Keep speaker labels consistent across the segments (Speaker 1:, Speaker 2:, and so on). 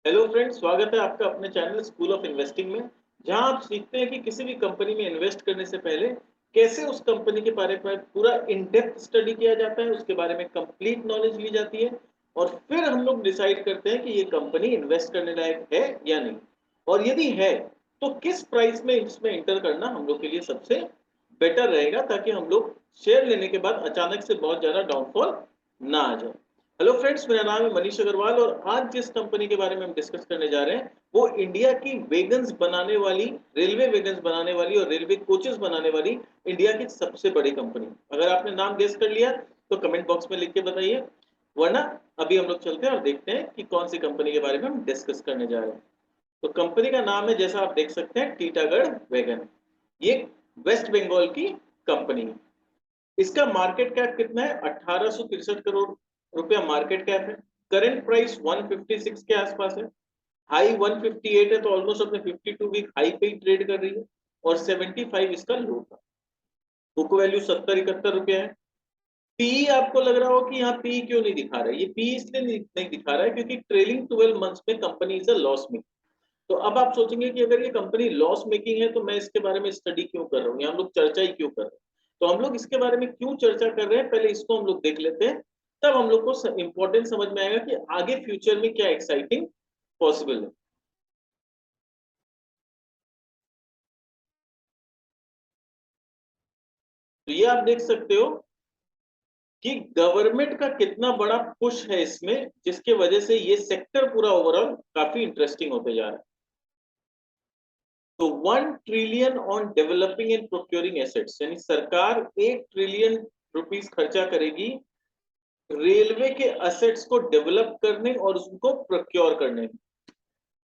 Speaker 1: Hello friends, स्वागत है आपका अपने चैनल स्कूल ऑफ इन्वेस्टिंग में। जहां आप सीखते हैं कि किसी भी कंपनी में इन्वेस्ट करने से पहले कैसे उस कंपनी के बारे में पूरा इन डेप्थ स्टडी किया जाता है, उसके बारे में कंप्लीट नॉलेज ली जाती है और फिर हम लोग डिसाइड करते हैं कि ये कंपनी इन्वेस्ट करने लायक है या नहीं, और यदि है तो किस प्राइस में इसमें इंटर करना हम लोग के लिए सबसे बेटर रहेगा, ताकि हम लोग शेयर लेने के बाद अचानक से बहुत ज्यादा डाउनफॉल ना आ जाए। हेलो फ्रेंड्स, मेरा नाम है मनीष अग्रवाल और आज जिस कंपनी के बारे में हम डिस्कस करने जा रहे हैं वो इंडिया की वेगन्स बनाने वाली, रेलवे वेगन्स बनाने वाली और रेलवे कोचेस बनाने वाली इंडिया की सबसे बड़ी कंपनी। अगर आपने नाम गेस कर लिया तो कमेंट बॉक्स में लिख के बताइए, वरना अभी हम लोग चलते हैं और देखते हैं कि कौन सी कंपनी के बारे में हम डिस्कस करने जा रहे हैं। तो कंपनी का नाम है, जैसा आप देख सकते हैं, टीटागढ़ वैगन। ये वेस्ट बंगाल की कंपनी है। इसका मार्केट कैप कितना है? 1863 करोड़ रुपया मार्केट कैप है। करंट प्राइस 156 के आसपास है। हाई 158 है, तो ऑलमोस्ट अपने 52 वीक हाई पे ही ट्रेड कर रही है और 75 इसका लो था। बुक वैल्यू 70-71 रुपया है। पीई आपको लग रहा हो कि यहाँ पीई क्यों नहीं दिखा रहा है? ये पीई इसलिए नहीं दिखा रहा है क्योंकि ट्रेलिंग 12 मंथ्स में company is a loss making. तो अब आप सोचेंगे कि अगर ये कंपनी लॉस मेकिंग है तो मैं इसके बारे में स्टडी क्यों कर रहा हूँ या हम लोग चर्चा ही क्यों कर रहे हैं? तो हम लोग इसके बारे में क्यों चर्चा कर रहे हैं, पहले इसको हम लोग देख लेते हैं, तब हम लोग को इंपॉर्टेंट समझ में आएगा कि आगे फ्यूचर में क्या एक्साइटिंग पॉसिबल है। तो ये आप देख सकते हो कि गवर्नमेंट का कितना बड़ा पुश है इसमें, जिसके वजह से ये सेक्टर पूरा ओवरऑल काफी इंटरेस्टिंग होते जा रहा है। तो 1 trillion on developing and procuring assets, यानी सरकार 1 ट्रिलियन रुपीस खर्चा करेगी रेलवे के असेट्स को डेवलप करने और उनको प्रोक्योर करने में।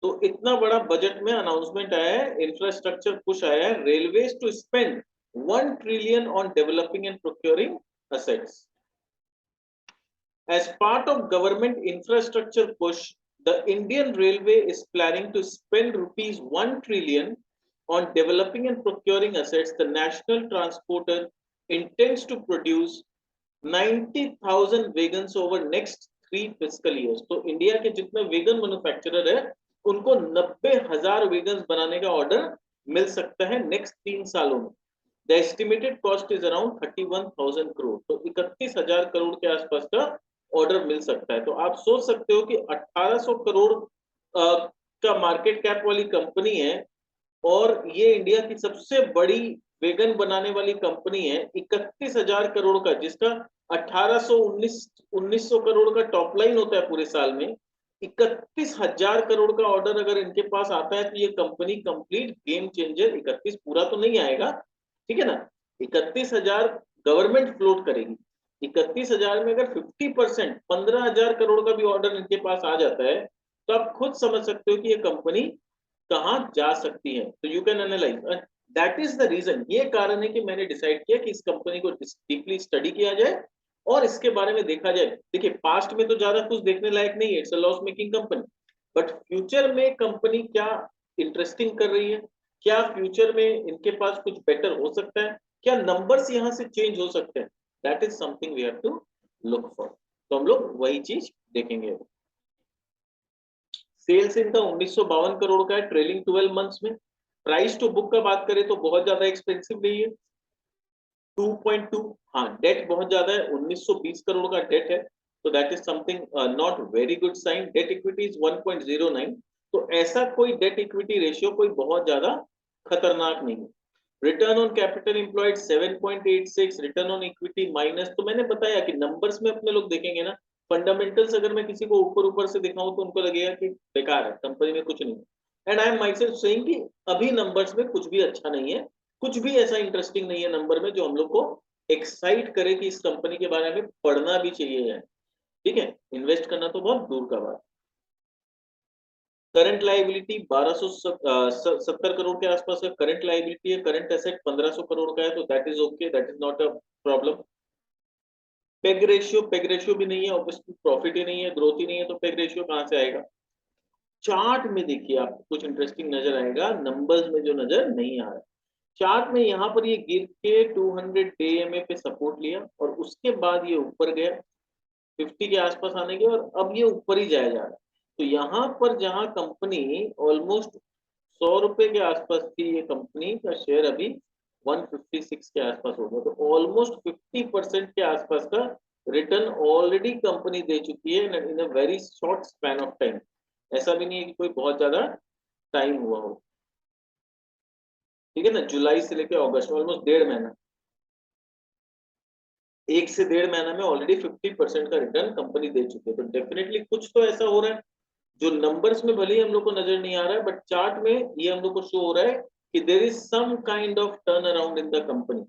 Speaker 1: तो इतना बड़ा बजट में अनाउंसमेंट आया है, इंफ्रास्ट्रक्चर पुश आया है, railways to spend 1 trillion on developing and procuring assets. As part of government infrastructure push, the Indian Railway is planning to spend rupees 1 trillion on developing and procuring assets. The national transporter intends to produce 90,000 wagons over next 3 fiscal years. तो India के जितने vegan manufacturer है उनको 90,000 vegans बनाने का order मिल सकता है next 3 सालों में। The estimated cost is around 31,000 crore, तो 31,000 करोड़ के आसपास का ऑर्डर मिल सकता है। तो आप सोच सकते हो कि 1800 करोड़ का मार्केट कैप वाली कंपनी है और ये इंडिया की सबसे बड़ी वेगन बनाने वाली कंपनी है। 31,000 करोड़ का, जिसका 1800 1900 करोड़ का टॉप लाइन होता है पूरे साल में, 31,000 करोड़ का ऑर्डर अगर इनके पास आता है तो ये कंपनी कंप्लीट गेम चेंजर। 31 पूरा तो नहीं आएगा, ठीक है ना? 31,000 गवर्नमेंट फ्लोट करेगी। 31,000 में अगर 50%, 15,000 करोड़ का भी ऑर्डर इनके पास आ जाता है तो आप खुद समझ सकते हो कि ये कंपनी कहाँ जा सकती है। तो you can analyse, that is the reason. ये कारण है कि मैंने डिसाइड किया कि इस कंपनी को डीपली स्टडी किया जाए और इसके बारे में देखा जाए। देखिए, पास्ट में तो ज्यादा कुछ देखने लायक नहीं है, it's a loss making company, but future में कंपनी क्या इंटरेस्टिंग कर रही है, क्या फ्यूचर में इनके पास कुछ बेटर हो सकता है, क्या नंबर्स यहाँ से चेंज हो सकते हैं, that is something we have to look for. तो हम लोग वही चीज देखेंगे। सेल्स इनका 1952 करोड़ का है ट्रेलिंग 12 मंथ्स में। प्राइस टू बुक का बात करें तो बहुत ज्यादा एक्सपेंसिव नहीं है, 2.2। हाँ, डेट बहुत ज्यादा है, 1920 करोड़ का डेट है, तो that is something not very good sign. Debt equity is 1.09, तो ऐसा कोई डेट इक्विटी रेशियो कोई बहुत ज्यादा खतरनाक नहीं है। Return on capital employed 7.86, return on equity minus. तो मैंने बताया कि नंबर्स में अपने लोग देखेंगे ना, फंडामेंटल्स अगर मैं किसी को ऊपर ऊपर से दिखाऊं तो उनको लगेगा कि बेकार है, कंपनी में कुछ नहीं है। And I am my self saying कि अभी नंबर्स में कुछ भी अच्छा नहीं है, कुछ भी ऐसा इंटरेस्टिंग नहीं है नंबर में जो हम लोग को एक्साइट करे कि इस कंपनी के बारे में पढ़ना भी चाहिए है। ठीक है, इन्वेस्ट करना तो बहुत दूर का बात। करंट लाइबिलिटी 1270 करोड़ के आसपास है करंट लाइबिलिटी है। करंट एसेट 1500 करोड़ का है, तो that is okay, that is not a problem. Peg ratio भी नहीं है, ऑब्वियसली प्रॉफिट ही नहीं है, ग्रोथ ही नहीं है, तो पेग रेशियो कहां से आएगा? चार्ट में देखिए, आपको कुछ इंटरेस्टिंग नजर आएगा, नंबर्स में जो नजर नहीं आ रहा। चार्ट में यहाँ पर ये गिर के 200 AMA पे सपोर्ट लिया और उसके बाद ये ऊपर गया 50 के आसपास आने के, और अब ये ऊपर ही जाया जा रहा है। तो यहाँ पर जहाँ कंपनी ऑलमोस्ट 100 रुपए के आसपास थी, ये कंपनी का शेयर अभी 156 के आसपास हो गया, तो ऑलमोस्ट 50% के आसपास का रिटर्न ऑलरेडी कंपनी दे चुकी है in a very short span of time. ऐसा भी नहीं है कि कोई बहुत ज्यादा टाइम हुआ हो, ठीक है ना। जुलाई से लेकर अगस्त, ऑलमोस्ट 1.5 महीना, 1 से 1.5 महीना में ऑलरेडी 50% का रिटर्न कंपनी दे चुकी है। तो डेफिनेटली कुछ तो ऐसा हो रहा है जो नंबर्स में भले ही हम लोग को नजर नहीं आ रहा है, बट चार्ट में ये हम लोग को शो हो रहा है कि there is some kind of turn around in the company.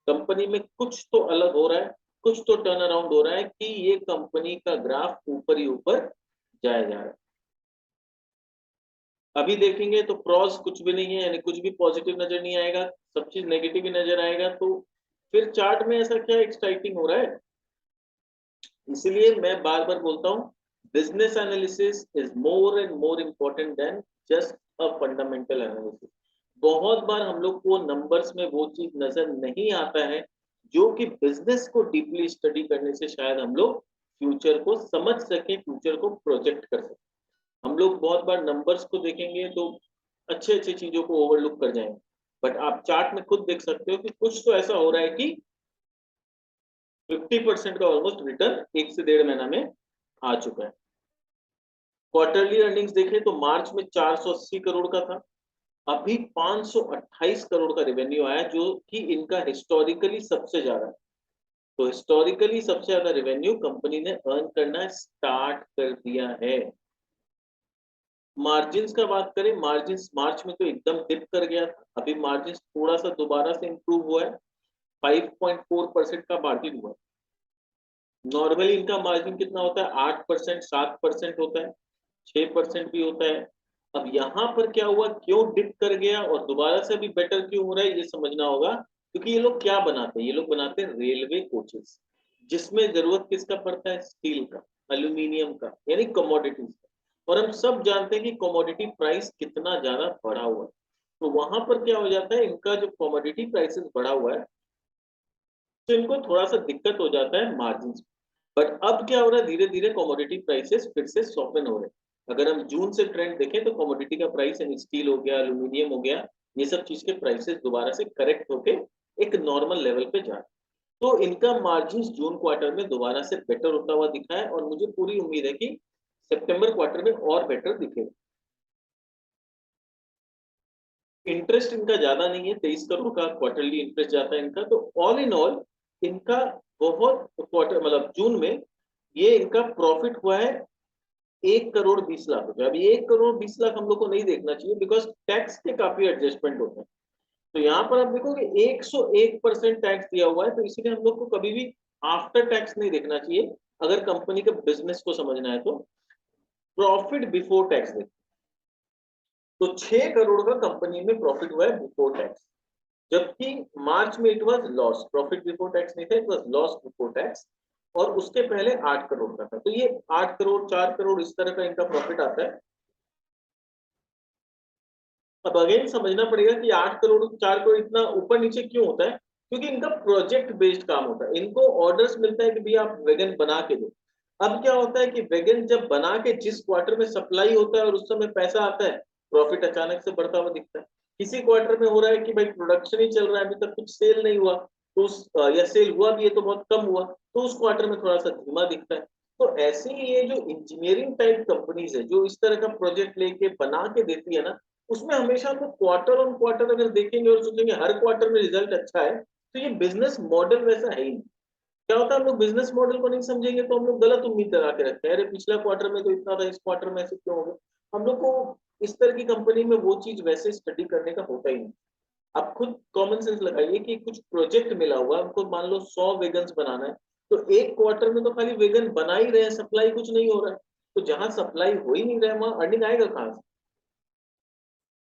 Speaker 1: Company में कुछ तो अलग हो रहा है, कुछ तो टर्न अराउंड हो रहा है कि ये कंपनी का ग्राफ ऊपर ही ऊपर जाया जा रहा है। अभी देखेंगे तो प्रॉस कुछ भी नहीं है, यानी कुछ भी पॉजिटिव नजर नहीं आएगा, सब चीज नेगेटिव ही नजर आएगा। तो फिर चार्ट में ऐसा क्या एक्साइटिंग हो रहा है? इसलिए मैं बार बार बोलता हूँ, business analysis is more and more important then just a fundamental analysis. बहुत बार हम लोग को नंबर्स में वो चीज नजर नहीं आता है जो कि बिजनेस को डीपली स्टडी करने से शायद हम लोग फ्यूचर को समझ सके, फ्यूचर को प्रोजेक्ट कर सके। हम लोग बहुत बार नंबर्स को देखेंगे तो अच्छे अच्छे चीजों को ओवरलुक कर जाएंगे, बट आप चार्ट में खुद देख सकते हो कि कुछ तो ऐसा हो रहा है कि 50% का ऑलमोस्ट रिटर्न 1 से 1.5 महीना में आ चुका है। क्वार्टरली अर्निंग्स देखें तो मार्च में 480 करोड़ का था, अभी 528 करोड़ का रेवेन्यू आया, जो कि इनका हिस्टोरिकली सबसे ज्यादा है। तो हिस्टोरिकली सबसे ज्यादा रेवेन्यू कंपनी ने अर्न करना स्टार्ट कर दिया है। मार्जिन्स का बात करें, मार्जिन्स मार्च में तो एकदम डिप कर गया था, अभी मार्जिन्स थोड़ा सा दोबारा से इंप्रूव हुआ है, 5.4% का मार्जिन हुआ है। नॉर्मली इनका मार्जिन कितना होता है? 8%, 7% होता है, 6% भी होता है। अब यहाँ पर क्या हुआ, क्यों डिप कर गया और दोबारा से अभी बेटर क्यों हो रहा है, ये समझना होगा। क्योंकि ये लोग क्या बनाते हैं? ये लोग बनाते हैं रेलवे कोचेस, जिसमें जरूरत किसका पड़ता है? स्टील का, एल्यूमिनियम का, यानी कमोडिटीज का। और हम सब जानते हैं कि कमोडिटी प्राइस कितना ज्यादा बढ़ा हुआ है। तो वहां पर क्या हो जाता है, इनका जो कमोडिटी प्राइसेस बढ़ा हुआ है, तो इनको थोड़ा सा दिक्कत हो जाता है मार्जिन। बट अब क्या हो रहा है, धीरे धीरे कमोडिटी प्राइसेस फिर से सॉफ्टन हो रहे हैं। अगर हम जून से ट्रेंड देखें तो कमोडिटी का प्राइस, यानी स्टील हो गया, एल्यूमिनियम हो गया, ये सब चीज के प्राइसेस दोबारा से करेक्ट होके एक नॉर्मल लेवल पे जा रहे हैं। तो इनका मार्जिन जून क्वार्टर में दोबारा से बेटर होता हुआ दिखा है, और मुझे पूरी उम्मीद है कि सितंबर क्वार्टर में और बेटर दिखेगा। इंटरेस्ट इनका ज्यादा नहीं है, 23 करोड़ का क्वार्टरली इंटरेस्ट जाता है इनका। तो ऑल इन ऑल इनका बहुत क्वार्टर, मतलब जून में ये इनका प्रॉफिट हुआ है 1 करोड़ 20 लाख रुपए। अभी 1 करोड़ 20 लाख हम लोग को नहीं देखना चाहिए, बिकॉज टैक्स के काफी एडजस्टमेंट होते हैं। तो यहाँ पर आप देखोगे 101% टैक्स दिया हुआ है, तो इसीलिए हम लोग को कभी भी आफ्टर टैक्स नहीं देखना चाहिए। अगर कंपनी के बिजनेस को समझना है तो प्रॉफिट बिफोर टैक्स देखो। तो 6 करोड़ का कंपनी में प्रॉफिट हुआ है बिफोर टैक्स, जबकि मार्च में it was loss, profit before tax नहीं था, it was loss before tax. और उसके पहले 8 करोड़ का था। तो ये 8 करोड़ 4 करोड़ इस तरह का इनका प्रॉफिट आता है। अब अगेन समझना पड़ेगा कि 8 करोड़ 4 करोड़ इतना ऊपर नीचे क्यों होता है, क्योंकि इनका प्रोजेक्ट बेस्ड काम होता है। इनको ऑर्डर्स मिलता है कि भैया आप वैगन बना के दो। अब क्या होता है कि वैगन जब बना के जिस क्वार्टर में सप्लाई होता है और उस समय पैसा आता है, प्रॉफिट अचानक से बढ़ता हुआ दिखता है। किसी क्वार्टर में हो रहा है कि भाई प्रोडक्शन ही चल रहा है, अभी तक कुछ सेल नहीं हुआ, तो उस या सेल हुआ भी है तो बहुत कम हुआ, तो उस क्वार्टर में थोड़ा सा धीमा दिखता है। तो ऐसे ही ये जो इंजीनियरिंग टाइप कंपनीज है, जो इस तरह का प्रोजेक्ट लेके बना के देती है ना, उसमें हमेशा हम लोग क्वार्टर ऑन क्वार्टर अगर देखेंगे और सोचेंगे हर क्वार्टर में रिजल्ट अच्छा है, तो ये बिजनेस मॉडल वैसा है ही नहीं। क्या होता है, हम लोग बिजनेस मॉडल को नहीं समझेंगे तो हम लोग गलत उम्मीद लगा के रखते हैं, अरे पिछला क्वार्टर में तो इतना था, इस क्वार्टर में ऐसे क्यों हो गया। हम लोग को इस तरह की कंपनी में वो चीज वैसे स्टडी करने का होता ही नहीं। आप खुद कॉमन सेंस लगाइए कि कुछ प्रोजेक्ट मिला हुआ है हमको, मान लो 100 वेगन्स बनाना है, तो एक क्वार्टर में तो खाली वेगन बना ही रहे हैं, सप्लाई कुछ नहीं हो रहा है। तो जहां सप्लाई हो ही नहीं रहा है वहां अर्निंग आएगा कहाँ से?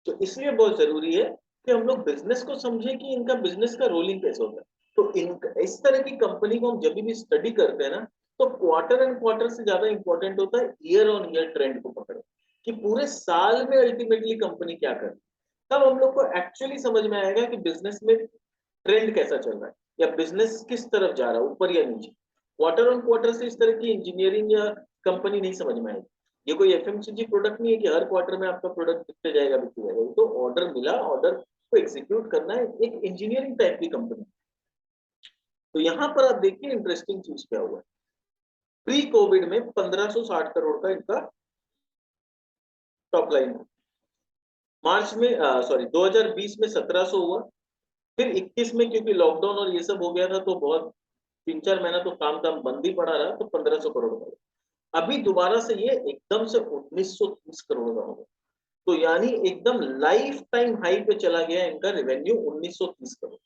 Speaker 1: तो इसलिए बहुत जरूरी है कि हम लोग बिजनेस को समझें कि इनका बिजनेस का रोलिंग कैसे होता है। तो इस तरह की कंपनी को हम जब भी स्टडी करते हैं ना, तो क्वार्टर एंड क्वार्टर से ज्यादा इंपॉर्टेंट होता है ईयर ऑन ईयर ट्रेंड को पकड़ो, कि पूरे साल में अल्टीमेटली कंपनी क्या कर रही है। तब हम लोग को एक्चुअली समझ में आएगा कि बिजनेस में ट्रेंड कैसा चल रहा है, या बिजनेस किस तरफ जा रहा है, ऊपर या नीचे। क्वार्टर ऑन क्वार्टर से इस तरह की इंजीनियरिंग या कंपनी नहीं समझ में आएगी। ये कोई एफएमसीजी प्रोडक्ट नहीं है कि हर क्वार्टर में आपका प्रोडक्ट बिकते जाएगा बिकते जाएगा। तो ऑर्डर मिला, ऑर्डर को एग्जीक्यूट करना है, एक इंजीनियरिंग टाइप की कंपनी। तो यहाँ पर आप देखिए इंटरेस्टिंग चीज क्या हुआ। प्री कोविड में 1560 करोड़ का इनका टॉप लाइन, मार्च में सॉरी 2020 में 1700 हुआ, फिर 21 में क्योंकि लॉकडाउन और ये सब हो गया था तो बहुत 3-4 महीना तो काम धाम बंद ही पड़ा रहा, तो 1500 करोड़ का। अभी दोबारा से ये एकदम से 1930 करोड़ का हो गया। तो यानी एकदम लाइफ टाइम हाई पे चला गया इनका रेवेन्यू 1930 करोड़,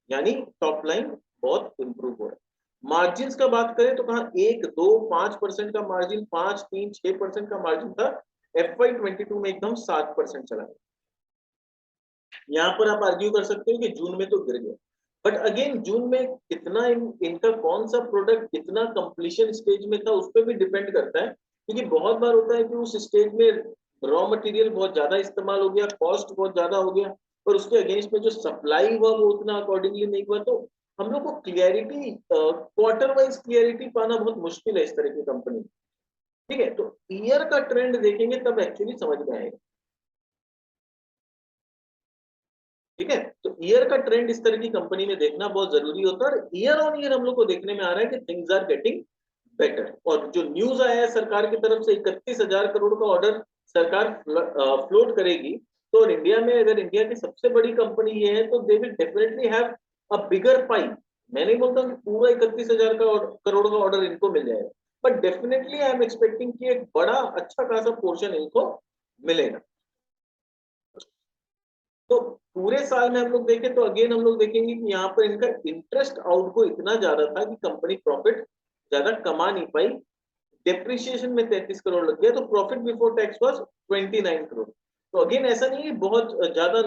Speaker 1: यानी टॉप लाइन बहुत इंप्रूव हो रहा है। मार्जिन का बात करें तो कहा 1-2-5% का मार्जिन, 5-3-6% का मार्जिन था, FY22 में एकदम 7% चला गया। यहाँ पर आप आर्ग्यू कर सकते हो कि जून में तो गिर गया, बट अगेन जून में कितना इनका कौन सा प्रोडक्ट कितना कंप्लीशन स्टेज में था उस पर भी डिपेंड करता है, क्योंकि बहुत बार होता है कि उस स्टेज में रॉ मटेरियल बहुत ज्यादा इस्तेमाल हो गया, कॉस्ट बहुत ज्यादा हो गया, और उसके अगेंस्ट में जो सप्लाई हुआ वो उतना अकॉर्डिंगली नहीं हुआ। तो हम लोग को क्लियरिटी, क्वार्टर वाइज क्लियरिटी पाना बहुत मुश्किल है इस तरह की कंपनी। ठीक है, तो ईयर का ट्रेंड देखेंगे तब एक्चुअली समझ में आएगा। ठीक है, तो ईयर का ट्रेंड इस तरह की कंपनी में देखना बहुत जरूरी होता है, और ईयर ऑन ईयर हम लोग को देखने में आ रहा है कि थिंग्स आर गेटिंग बेटर। और जो न्यूज आया है सरकार की तरफ से 31,000 करोड़ का ऑर्डर सरकार फ्लोट करेगी, तो इंडिया में अगर इंडिया की सबसे बड़ी कंपनी ये है तो they will definitely have a bigger pie. मैं नहीं बोलता कि पूरा 31,000 करोड़ का ऑर्डर इनको मिल जाएगा, but definitely I am expecting कि एक बड़ा अच्छा खासा पोर्शन इनको मिलेगा। तो पूरे साल में हम लोग देखें तो अगेन हम लोग देखेंगे कि यहाँ पर इनका इंटरेस्ट आउटगो इतना ज्यादा था कि कंपनी प्रॉफिट ज्यादा कमा नहीं पाई। डेप्रिसिएशन में 33 करोड़ लग गया, तो profit before tax was 29 crore. तो अगेन ऐसा नहीं है बहुत ज्यादा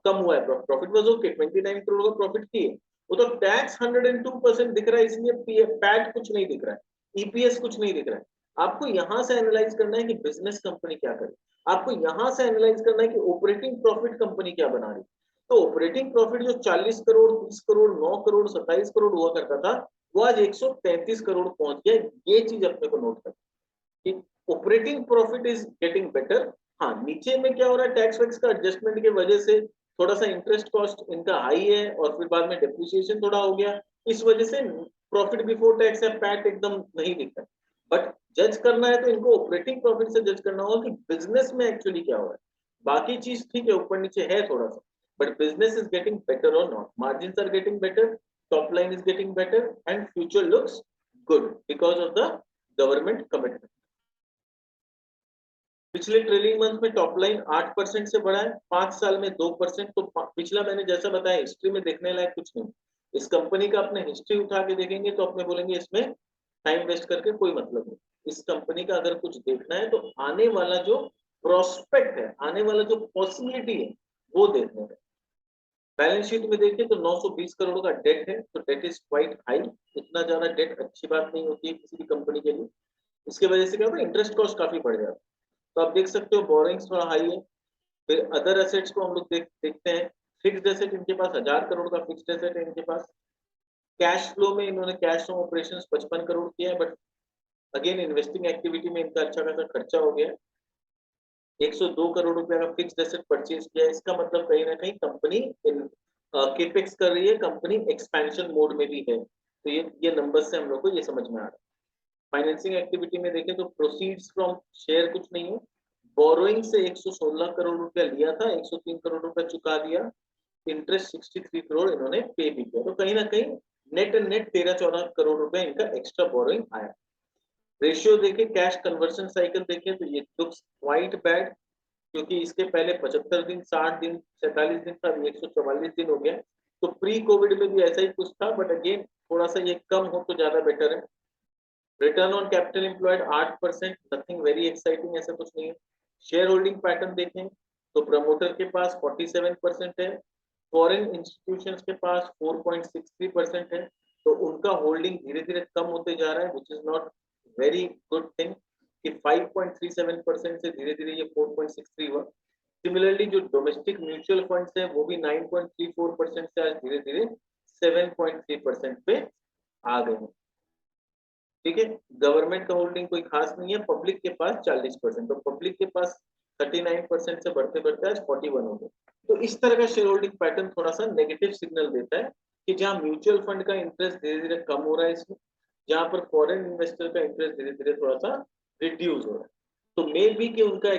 Speaker 1: कम हुआ है, प्रॉफिट वाज ओके, 29 करोड़ का प्रॉफिट किए। वो तो टैक्स 102% दिख रहा है, इसलिए पैट कुछ नहीं दिख रहा है, ईपीएस कुछ नहीं दिख रहा है। आपको यहां से एनालाइज करना है कि बिजनेस कंपनी क्या करे, आपको यहां से एनालाइज करना है कि ऑपरेटिंग प्रॉफिट कंपनी क्या बना रही। तो ऑपरेटिंग प्रॉफिट जो 40 करोड़, 30 करोड़, 9 करोड़, 27 करोड़ हुआ करता था, वो आज 133 करोड़ पहुंच गया। ये चीज अपने को नोट करना, operating profit is getting better. हाँ, नीचे में क्या हो रहा है, टैक्स वैक्स का एडजस्टमेंट की वजह से थोड़ा सा इंटरेस्ट कॉस्ट इनका हाई है, और फिर बाद में डेप्रिसिएशन थोड़ा हो गया, इस वजह से प्रॉफिट बिफोर टैक्स या पैट एकदम नहीं दिखता। बट जज करना है तो इनको ऑपरेटिंग प्रॉफिट से जज करना होगा कि बिजनेस में एक्चुअली क्या हो रहा है। बाकी चीज ठीक है, ऊपर नीचे है थोड़ा सा, but business is getting better और not, margin are getting better, top line is getting better, and future looks good because of the government commitment. पिछले ट्रेलिंग मंथ में टॉप लाइन 8% से बढ़ा है, 5 साल में 2%। तो पिछला मैंने जैसा बताया हिस्ट्री में देखने लायक कुछ नहीं। इस कंपनी का अपने हिस्ट्री उठा के देखेंगे तो अपने बोलेंगे इसमें टाइम वेस्ट करके कोई मतलब नहीं। इस कंपनी का अगर कुछ देखना है तो आने वाला जो प्रोस्पेक्ट है, आने वाला जो पॉसिबिलिटी है, वो देखना है। बैलेंस शीट में देखिए तो 920 करोड़ का डेट है, तो डेट इज क्वाइट हाई। इतना ज्यादा डेट अच्छी बात नहीं होती है किसी भी कंपनी के लिए। इसके वजह से क्या होता है, इंटरेस्ट कॉस्ट काफी बढ़ जाता है। तो आप देख सकते हो बोरिंग्स थोड़ा हाई है। फिर अदर एसेट्स को हम लोग देखते हैं। फिक्स्ड एसेट इनके पास 1000 करोड़ का फिक्स्ड एसेट है इनके पास। कैश फ्लो में इन्होंने कैश फ्लो ऑपरेशन 55 करोड़ किया है, बट अगेन इन्वेस्टिंग एक्टिविटी में इनका अच्छा खासा खर्चा हो गया है। 102 करोड़ रुपए का फिक्स्ड एसेट परचेज किया है। इसका मतलब कहीं ना कहीं कंपनी केपेक्स कर रही है, कंपनी एक्सपेंशन मोड में भी है। तो ये नंबर्स से हम लोग को ये समझ में आ रहा है। फाइनेंसिंग एक्टिविटी में देखें तो प्रोसीड्स फ्रॉम शेयर कुछ नहीं है। बोरोइंग से 116 करोड़ रुपया लिया था, 103 करोड़ रुपया चुका दिया। इंटरेस्ट 63 करोड़ इन्होंने पे भी किया। तो कहीं ना कहीं नेट एंड नेट 13-14 करोड़ रुपए इनका एक्स्ट्रा बोरोइंग आया। रेशियो देखें, कैश कन्वर्शन साइकिल देखें तो ये लुक्स क्वाइट बैड, क्योंकि इसके पहले 75 दिन, 60 दिन, 47 दिन था, 144 दिन हो गया। तो प्री कोविड में भी ऐसा ही कुछ था, बट अगेन थोड़ा सा ये कम हो तो ज्यादा बेटर है। Return on capital employed 8%, nothing very exciting, ऐसा कुछ नहीं है। शेयर होल्डिंग पैटर्न देखें तो प्रमोटर के पास 47% है, फॉरेन इंस्टीट्यूशंस के पास 4.63% है। तो उनका होल्डिंग धीरे धीरे कम होते जा रहा है, which is not very good thing, कि 5.37% से धीरे धीरे ये 4.63 हुआ। सिमिलरली जो डोमेस्टिक म्यूचुअल फंड्स है वो भी 9.34% से आज धीरे धीरे 7.3% पे आ गए हैं। ठीक है, गवर्नमेंट का होल्डिंग कोई खास नहीं है, पब्लिक के पास 40%, तो पब्लिक के पास 39% से बढ़ते बढ़ते आज 41 हो गए। तो इस तरह का शेयर होल्डिंग पैटर्न थोड़ा सा नेगेटिव सिग्नल देता है कि जहां म्यूचुअल फंड का इंटरेस्ट धीरे धीरे कम हो रहा है इसमें, जहां पर फॉरेन इन्वेस्टर का इंटरेस्ट धीरे धीरे थोड़ा सा रिड्यूस हो रहा है। तो मे बी कि उनका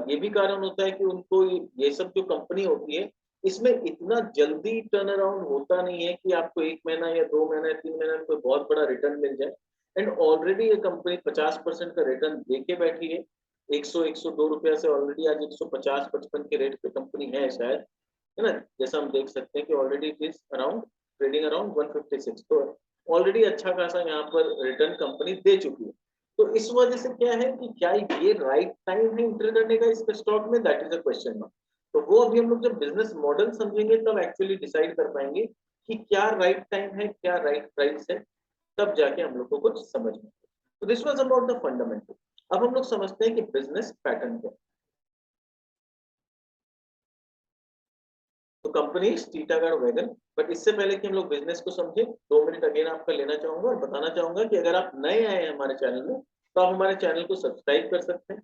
Speaker 1: ये भी कारण होता है कि उनको ये सब जो कंपनी होती है इसमें इतना जल्दी टर्न अराउंड होता नहीं है कि आपको 1 महीना या 2 महीना या 3 महीना में कोई बहुत बड़ा रिटर्न मिल जाए। एंड ऑलरेडी ये कंपनी 50% का रिटर्न देके बैठी है। 100-102 रुपया से ऑलरेडी आज 150-55 के रेट पे कंपनी है शायद, है ना, जैसा हम देख सकते हैं कि already it is around trading around 156, तो ऑलरेडी अच्छा खासा यहाँ पर रिटर्न कंपनी दे चुकी है। तो इस वजह से क्या है कि क्या ये राइट टाइम है इंटर करने का इस स्टॉक में, that is a question mark. तो वो अभी हम लोग जब बिजनेस मॉडल समझेंगे तब एक्चुअली डिसाइड कर पाएंगे कि क्या राइट टाइम है, क्या राइट प्राइस है, तब जाके हम लोग को कुछ समझ में। तो this was about the fundamental. अब हम लोग समझते हैं कि बिजनेस पैटर्न क्या है। तो कंपनी टीटागढ़ वैगन। बट इससे पहले कि हम लोग बिजनेस को समझे, 2 मिनट अगेन आपका लेना चाहूंगा और बताना चाहूंगा कि अगर आप नए आए हैं हमारे चैनल में तो आप हमारे चैनल को सब्सक्राइब कर सकते हैं।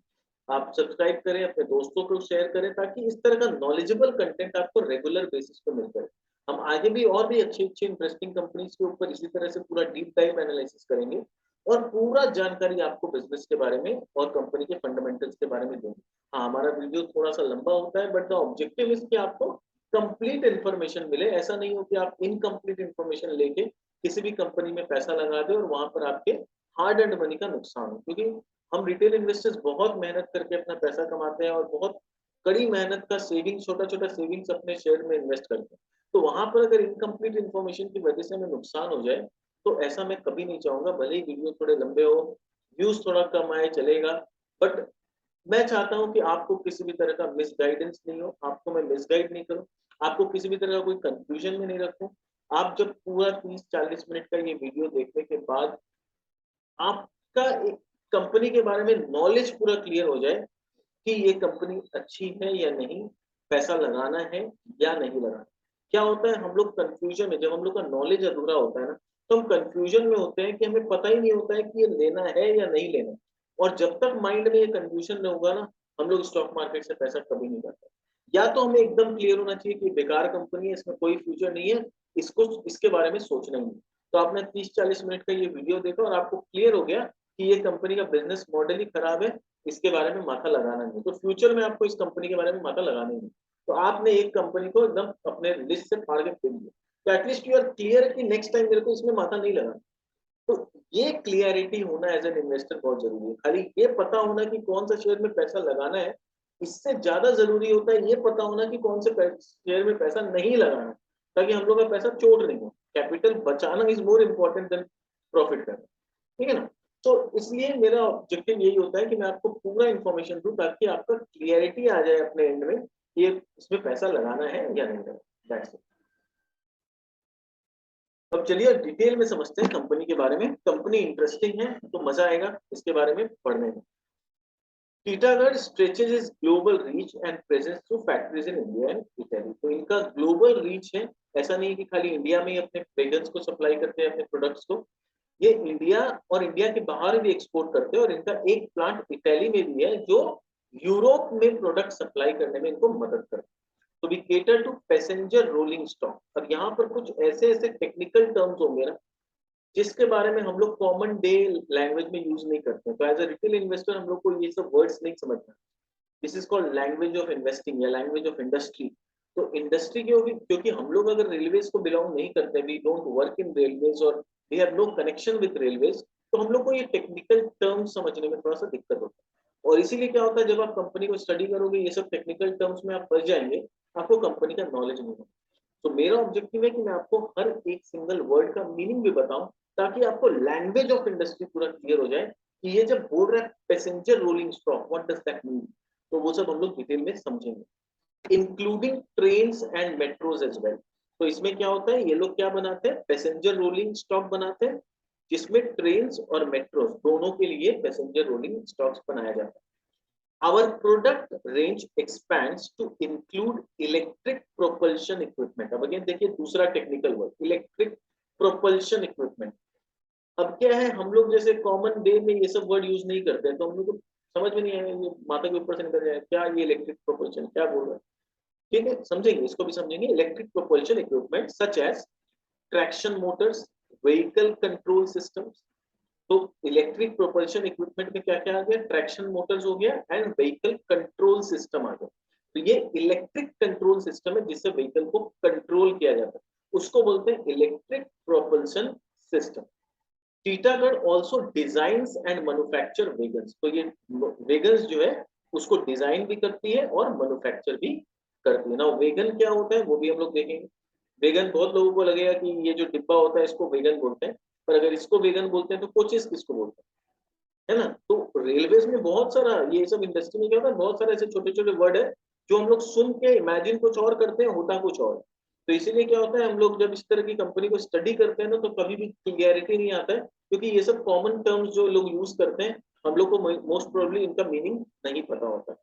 Speaker 1: आप सब्सक्राइब करें, अपने दोस्तों को शेयर करें, ताकि इस तरह का नॉलेजेबल कंटेंट आपको रेगुलर बेसिस पे मिलता रहे। हम आगे भी और भी अच्छी अच्छी इंटरेस्टिंग कंपनीज के ऊपर इसी तरह से पूरा डीप डाइव एनालिसिस करेंगे और पूरा जानकारी आपको बिजनेस के बारे में और कंपनी के फंडामेंटल्स के बारे में देंगे। हाँ, हमारा वीडियो थोड़ा सा लंबा होता है, बट द ऑब्जेक्टिव इज कि आपको कंप्लीट इन्फॉर्मेशन मिले। ऐसा नहीं हो कि आप इनकम्प्लीट इन्फॉर्मेशन लेके किसी भी कंपनी में पैसा लगा दे और वहां पर आपके हार्ड एंड मनी का नुकसान हो, क्योंकि हम रिटेल इन्वेस्टर्स बहुत मेहनत करके अपना पैसा कमाते हैं और बहुत कड़ी मेहनत का सेविंग, छोटा छोटा सेविंग्स अपने शेयर में इन्वेस्ट करते हैं। तो वहां पर अगर इनकम्प्लीट इन्फॉर्मेशन की वजह से हमें नुकसान हो जाए तो ऐसा मैं कभी नहीं चाहूंगा। भले ही वीडियो थोड़े लंबे हो, व्यूज थोड़ा कम आए, चलेगा, बट मैं चाहता हूं कि आपको किसी भी तरह का मिसगाइडेंस नहीं हो, आपको मैं मिसगाइड नहीं करूं, आपको किसी भी तरह का कोई कंफ्यूजन में नहीं रखूं। आप जब पूरा 30-40 मिनट का ये वीडियो देखने के बाद आपका एक कंपनी के बारे में नॉलेज पूरा क्लियर हो जाए कि ये कंपनी अच्छी है या नहीं, पैसा लगाना है या नहीं लगाना। क्या होता है, हम लोग कंफ्यूजन में, जब हम लोग का नॉलेज अधूरा होता है ना, तो हम कंफ्यूजन में होते हैं कि हमें पता ही नहीं होता है कि ये लेना है या नहीं लेना। और जब तक माइंड में ये कंफ्यूजन में होगा ना, हम लोग स्टॉक मार्केट से पैसा कभी नहीं करते। या तो हमें एकदम क्लियर होना चाहिए कि बेकार कंपनी है, इसमें कोई फ्यूचर नहीं है, इसको इसके बारे में सोचना ही नहीं। तो आपने 30-40 मिनट का ये वीडियो देखा और आपको क्लियर हो गया कि ये कंपनी का बिजनेस मॉडल ही खराब है, इसके बारे में माथा लगाना नहीं, तो फ्यूचर में आपको इस कंपनी के बारे में माथा लगाना ही नहीं। तो आपने एक कंपनी को एकदम अपने लिस्ट से फाड़ के फेंक दिया, तो एटलीस्ट यू आर क्लियर कि नेक्स्ट टाइम मेरे को इसमें माथा नहीं लगाना। तो ये क्लियरिटी होना एज एन इन्वेस्टर बहुत जरूरी है। खाली ये पता होना कि कौन सा शेयर में पैसा लगाना है, इससे ज्यादा जरूरी होता है ये पता होना कि कौन से शेयर में पैसा नहीं लगाना, ताकि हम लोग का पैसा चोट नहीं हो। कैपिटल बचाना is more important then profit करना, ठीक है ना। तो इसलिए मेरा ऑब्जेक्टिव यही होता है कि मैं आपको पूरा इन्फॉर्मेशन दूं ताकि आपका क्लियरिटी आ जाए अपने एंड में कि ये इसमें पैसा लगाना है या नहीं लगाना। That's it. अब चलिए डिटेल में समझते हैं कंपनी के बारे में। कंपनी इंटरेस्टिंग है तो मजा आएगा इसके बारे में पढ़ने में। Titagarh stretches is global reach and presence through factories in India and Italy. तो इनका ग्लोबल रीच है, ऐसा नहीं है कि खाली इंडिया में ही अपने फ्रेग्रेंस को सप्लाई करते हैं, अपने प्रोडक्ट्स को। ये इंडिया और इंडिया के बाहर भी एक्सपोर्ट करते हैं और इनका एक प्लांट इटली में भी है जो यूरोप में प्रोडक्ट सप्लाई करने में इनको मदद करता है। तो we cater to passenger rolling stock. अब यहाँ पर कुछ ऐसे ऐसे टेक्निकल टर्म्स होंगे ना जिसके बारे में हम लोग कॉमन डे लैंग्वेज में यूज नहीं करते, तो एज अ रिटेल इन्वेस्टर हम लोग को ये सब वर्ड्स नहीं समझना। This is called language of investing या लैंग्वेज ऑफ इंडस्ट्री। तो इंडस्ट्री क्योंकि हम लोग अगर रेलवेज को बिलोंग नहीं करते, we don't work in railways और we have no connection with railways, तो हम लोग को ये टेक्निकल टर्म्स समझने में थोड़ा सा दिक्कत होता है। और इसीलिए क्या होता है, जब आप कंपनी को स्टडी करोगे ये सब टेक्निकल टर्म्स में आप फंस जाएंगे, आपको कंपनी का नॉलेज नहीं होगा। तो मेरा ऑब्जेक्टिव है कि मैं आपको हर एक सिंगल वर्ड का मीनिंग भी बताऊं, ताकि आपको लैंग्वेज ऑफ इंडस्ट्री पूरा क्लियर हो जाए कि ये जब बोल रहा है passenger rolling stock, what does that mean. तो वो सब हम लोग डिटेल में समझेंगे, including trains and metros as well. तो इसमें क्या होता है, ये लोग क्या बनाते हैं, पैसेंजर रोलिंग स्टॉक बनाते हैं, जिसमें ट्रेन्स और मेट्रोज दोनों के लिए पैसेंजर रोलिंग स्टॉक्स बनाया जाता है। Our product range expands to include electric propulsion equipment. अब अगेन देखिए दूसरा technical word, electric propulsion equipment. अब क्या है, हम लोग जैसे कॉमन डे में ये सब वर्ड यूज नहीं करते, तो हम लोग को समझ में नहीं आया, ये माथा के ऊपर से निकल जाए क्या, ये इलेक्ट्रिक प्रोपल्शन क्या बोल रहा है। ठीक है, समझेंगे, इसको भी समझेंगे। Electric propulsion equipment such as traction motors, vehicle control systems. तो इलेक्ट्रिक प्रोपल्शन इक्विपमेंट में क्या क्या आ गया, ट्रैक्शन मोटर्स हो गया एंड व्हीकल कंट्रोल सिस्टम आ गया। तो ये इलेक्ट्रिक कंट्रोल सिस्टम है जिससे व्हीकल को कंट्रोल किया जाता है, उसको बोलते हैं electric propulsion system. Titagarh also designs and manufacture vegans. तो ये वेगन्स जो है उसको डिजाइन भी करती है और मैन्युफैक्चर भी करती है ना। वेगन क्या होता है वो भी हम लोग देखेंगे। वेगन, बहुत लोगों को लगेगा कि ये जो डिब्बा होता है इसको वेगन बोलते हैं, पर अगर इसको वेगन बोलते हैं तो कोचेस किसको बोलते हैं, है ना। तो रेलवेज में बहुत सारा ये सब इंडस्ट्री में क्या होता है, बहुत सारे ऐसे छोटे छोटे वर्ड है जो हम लोग सुन के इमेजिन कुछ और करते हैं, होता कुछ और। तो इसीलिए क्या होता है, हम लोग जब इस तरह की कंपनी को स्टडी करते हैं ना, तो कभी भी क्लियरिटी नहीं आता है, क्योंकि ये सब कॉमन टर्म्स जो लोग यूज करते हैं, हम लोग को मोस्ट प्रोबेबली इनका मीनिंग नहीं पता होता है।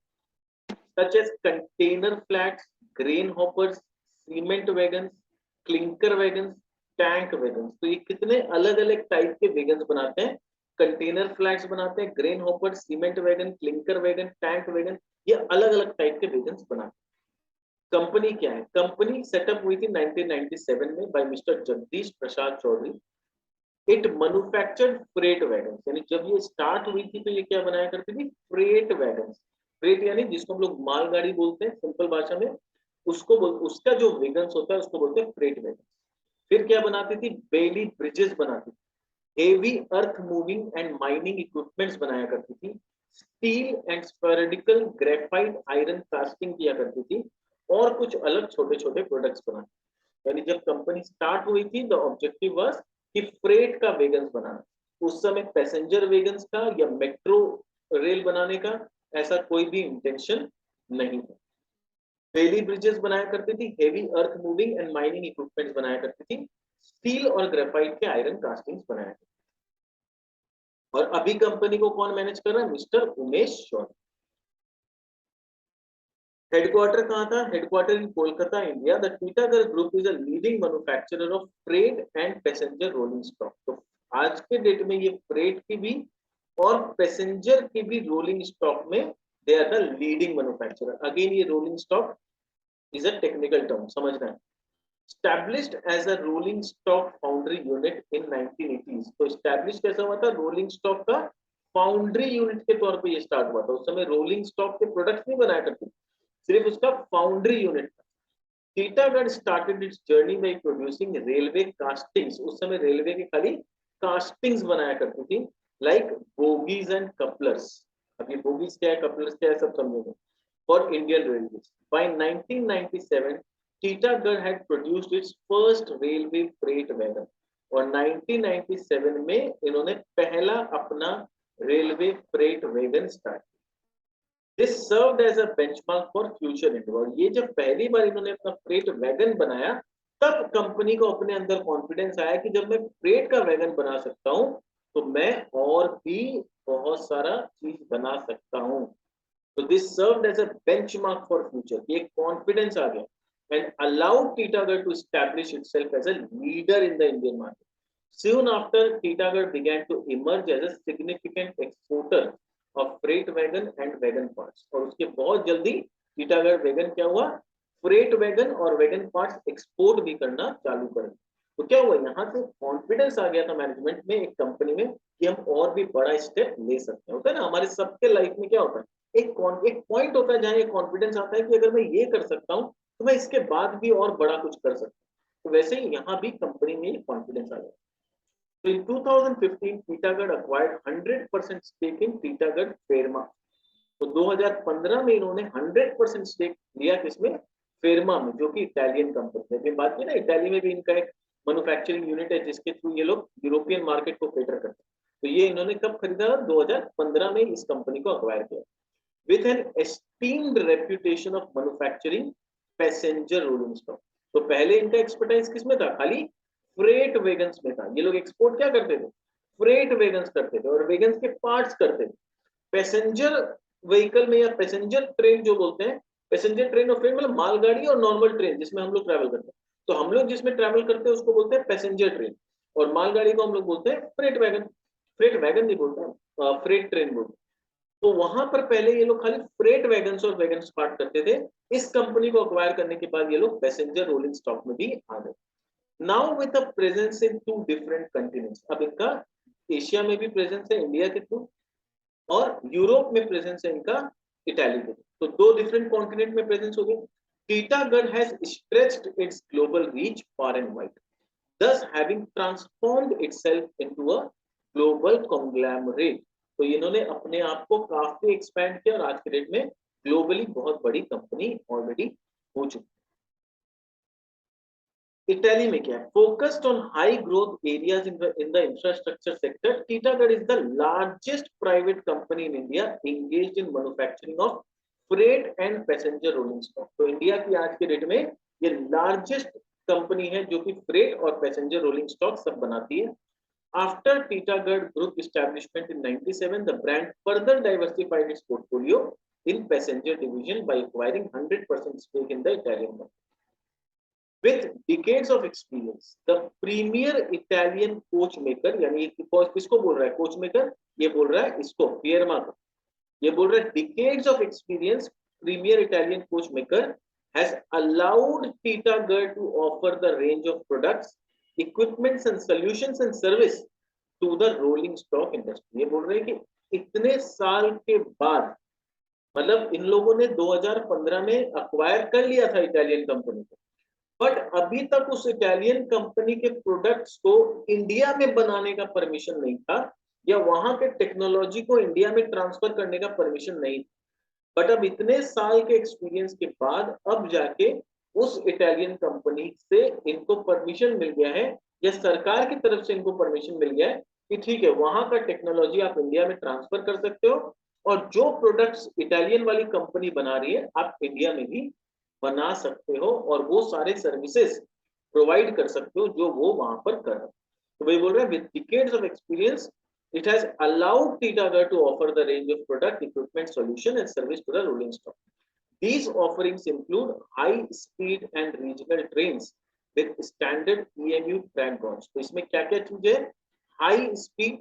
Speaker 1: such as container flats, grain hoppers, cement wagons, clinker wagons, tank wagons. तो ये कितने अलग अलग टाइप के वैगन्स बनाते हैं, कंटेनर फ्लैट्स बनाते हैं, grain hopper, cement wagon, clinker wagon, tank wagon, ये अलग अलग टाइप के वैगन्स बनाते हैं। कंपनी क्या है, कंपनी सेटअप हुई थी 1997 में by mister Jagdish Prasad Chaudhary. It manufactured freight wagon, यानी जब ये स्टार्ट हुई थी तो ये क्या बनाया करती थी, फ्रेट वैगन। फ्रेट यानी जिसको हम लोग मालगाड़ी बोलते हैं सिंपल भाषा में, उसका जो वैगन होता है उसको बोलते हैं फ्रेट वैगन। फिर क्या बनाती थी, बेली ब्रिजेस बनाती थी, heavy earth moving and mining equipments बनाया करती थी, steel and spherical graphite iron casting किया करती थी, और कुछ अलग छोटे छोटे प्रोडक्ट्स बनाती। यानी जब कंपनी स्टार्ट हुई थी द ऑब्जेक्टिव वाज कि फ्रेट का वेगन्स बनाना। उस समय पैसेंजर वेगन्स का या मेट्रो रेल बनाने का ऐसा कोई भी इंटेंशन नहीं था। बेली ब्रिजेस बनाया करती थी, heavy earth moving and mining equipments बनाया करती थी, स्टील और ग्रेफाइट के आयरन कास्टिंग्स बनाया करती थी। और अभी कंपनी को कौन मैनेज कर रहा है, मिस्टर उमेश चौधरी। हेडक्वार्टर कहाँ था, headquarter in Kolkata India. The Titagarh group is a leading manufacturer of freight and passenger rolling stock. तो आज के डेट में ये फ्रेट की भी और पैसेंजर की भी रोलिंग स्टॉक में they are the leading manufacturer. Again ये rolling stock is a technical term, समझना है। Established as a rolling stock foundry unit in 1980s। तो established कैसा हुआ था, रोलिंग स्टॉक का फाउंड्री यूनिट के तौर पे ये स्टार्ट हुआ था। उस समय रोलिंग स्टॉक के प्रोडक्ट्स नहीं बनाया करते, सिर्फ उसका फाउंड्री यूनिट था। Titagarh started it's journey by producing railway castings. उस समय रेलवे के खाली कास्टिंग्स बनाया करती थी, लाइक बोगीज एंड कपलर्स। अब ये बोगीज क्या है, कपलर्स क्या है, सब समझेंगे। For Indian railways by 1997 Titagarh had produced its first railway freight wagon। और 1997 में इन्होंने पहला अपना रेलवे फ्रेट वैगन स्टार्ट किया। This served as a benchmark for future India. और ये जब पहली बार इन्होंने अपना फ्रेट वैगन बनाया, तब कंपनी को अपने अंदर कॉन्फिडेंस आया कि जब मैं फ्रेट का वैगन बना सकता हूं तो मैं और भी बहुत सारा चीज बना सकता हूं। तो this served as a benchmark for future, ये कॉन्फिडेंस आ गया and allowed Titagarh to establish itself as a leader in the Indian market. Soon after, Titagarh began to emerge as a significant exporter of freight wagon and wagon parts। और उसके बहुत जल्दी Titagarh wagon क्या हुआ, freight wagon और wagon parts export भी करना चालू कर दिया। तो क्या हुआ, यहाँ से कॉन्फिडेंस आ गया था मैनेजमेंट में, एक कंपनी में, कि हम और भी बड़ा स्टेप ले सकते हैं। होता है ना, हमारे सबके लाइफ में क्या होता है, एक पॉइंट होता है जहाँ ये कॉन्फिडेंस आता है कि अगर मैं ये कर सकता हूँ तो मैं इसके बाद भी और बड़ा कुछ कर सकता हूँ। तो वैसे ही यहाँ भी कंपनी में कॉन्फिडेंस आ गया। तो in 2015 Titagarh acquired 100% stake in Titagarh Firema. तो 2015 में इन्होंने 100% स्टेक लिया, किसमें, फेरमा में, जो कि इटालियन कंपनी है। बात की ना, इटाली में भी इनका एक मैन्युफैक्चरिंग यूनिट है जिसके थ्रू ये लोग यूरोपियन मार्केट को कैटर करते हैं। तो ये इन्होंने कब खरीदा, 2015 में इस कंपनी को अक्वायर किया। With an esteemed reputation of manufacturing passenger rolling stock. तो पहले इनका एक्सपर्टाइज किसमें था, खाली फ्रेट वैगन्स में था। ये लोग एक्सपोर्ट क्या करते थे, फ्रेट वैगन्स करते थे और वैगन्स के पार्ट्स करते थे। पैसेंजर व्हीकल में या पैसेंजर ट्रेन जो बोलते हैं, पैसेंजर ट्रेन और ट्रेन मतलब मालगाड़ी और नॉर्मल ट्रेन जिसमें हम लोग ट्रैवल करते हैं। तो हम लोग जिसमें ट्रैवल करते हैं उसको बोलते हैं पैसेंजर ट्रेन। और मालगाड़ी को हम लोग बोलते हैं फ्रेट वैगन नहीं बोलते हैं, फ्रेट ट्रेन बोलते हैं। तो वहां पर पहले ये लोग खाली फ्रेट वैगन्स और वैगन पार्ट करते थे। इस कंपनी को अक्वायर करने के बाद ये लोग पैसेंजर रोलिंग स्टॉक में भी आ गए। Now with a presence in 2 different continents, अब इनका एशिया में भी प्रेजेंस है इंडिया के थ्रू, और यूरोप में प्रेजेंस है इनका इटाली के थ्रू। तो 2 डिफरेंट कॉन्टिनेंट में प्रेजेंस हो गए। Titagarh has stretched it's global reach far and wide, thus having transformed itself into a global conglomerate। तो इन्होंने अपने आप को काफी एक्सपैंड किया और आज के डेट में ग्लोबली बहुत बड़ी कंपनी ऑलरेडी हो चुकी है। इटली में क्या है? Focused on high growth areas in the infrastructure sector, Titagarh is the largest private company in India engaged in manufacturing of freight and passenger rolling stock. तो इंडिया की आज के डेट में ये लार्जेस्ट कंपनी है जो कि फ्रेट और पैसेंजर रोलिंग स्टॉक सब बनाती है। After Titagarh group establishment in 97, the brand further diversified its portfolio in passenger division by acquiring 100% stake in the Italian company. With decades of experience, the premier Italian coach maker, यानी किसको बोल रहा है coach maker? ये बोल रहा है इसको फिएरमा को। ये बोल रहा है decades of experience, premier Italian coach maker has allowed Titagarh to offer the range of products, equipments and solutions and service to the rolling stock industry। ये बोल रहे हैं कि इतने साल के बाद, मतलब इन लोगों ने 2015 में अक्वायर कर लिया था इटालियन कंपनी को, बट अभी तक उस इटालियन कंपनी के प्रोडक्ट्स को इंडिया में बनाने का परमिशन नहीं था, या वहां के टेक्नोलॉजी को इंडिया में ट्रांसफर करने का परमिशन नहीं था। बट अब इतने साल के एक्सपीरियंस के बाद अब जाके उस इटालियन कंपनी से इनको परमिशन मिल गया है, या सरकार की तरफ से इनको परमिशन मिल गया है कि ठीक है वहां का टेक्नोलॉजी आप इंडिया में ट्रांसफर कर सकते हो, और जो प्रोडक्ट्स इटालियन वाली कंपनी बना रही है आप इंडिया में भी बना सकते हो, और वो सारे सर्विसेज प्रोवाइड कर सकते हो जो वो वहां पर कर रहे हैं। तो वही बोल रहे हैं with decades of experience it has allowed Titagarh to offer the range of product, equipment, solution and service to the rolling stock. These offerings include high speed and regional trains with standard EMU track gauge। तो इसमें क्या क्या चीज है? High speed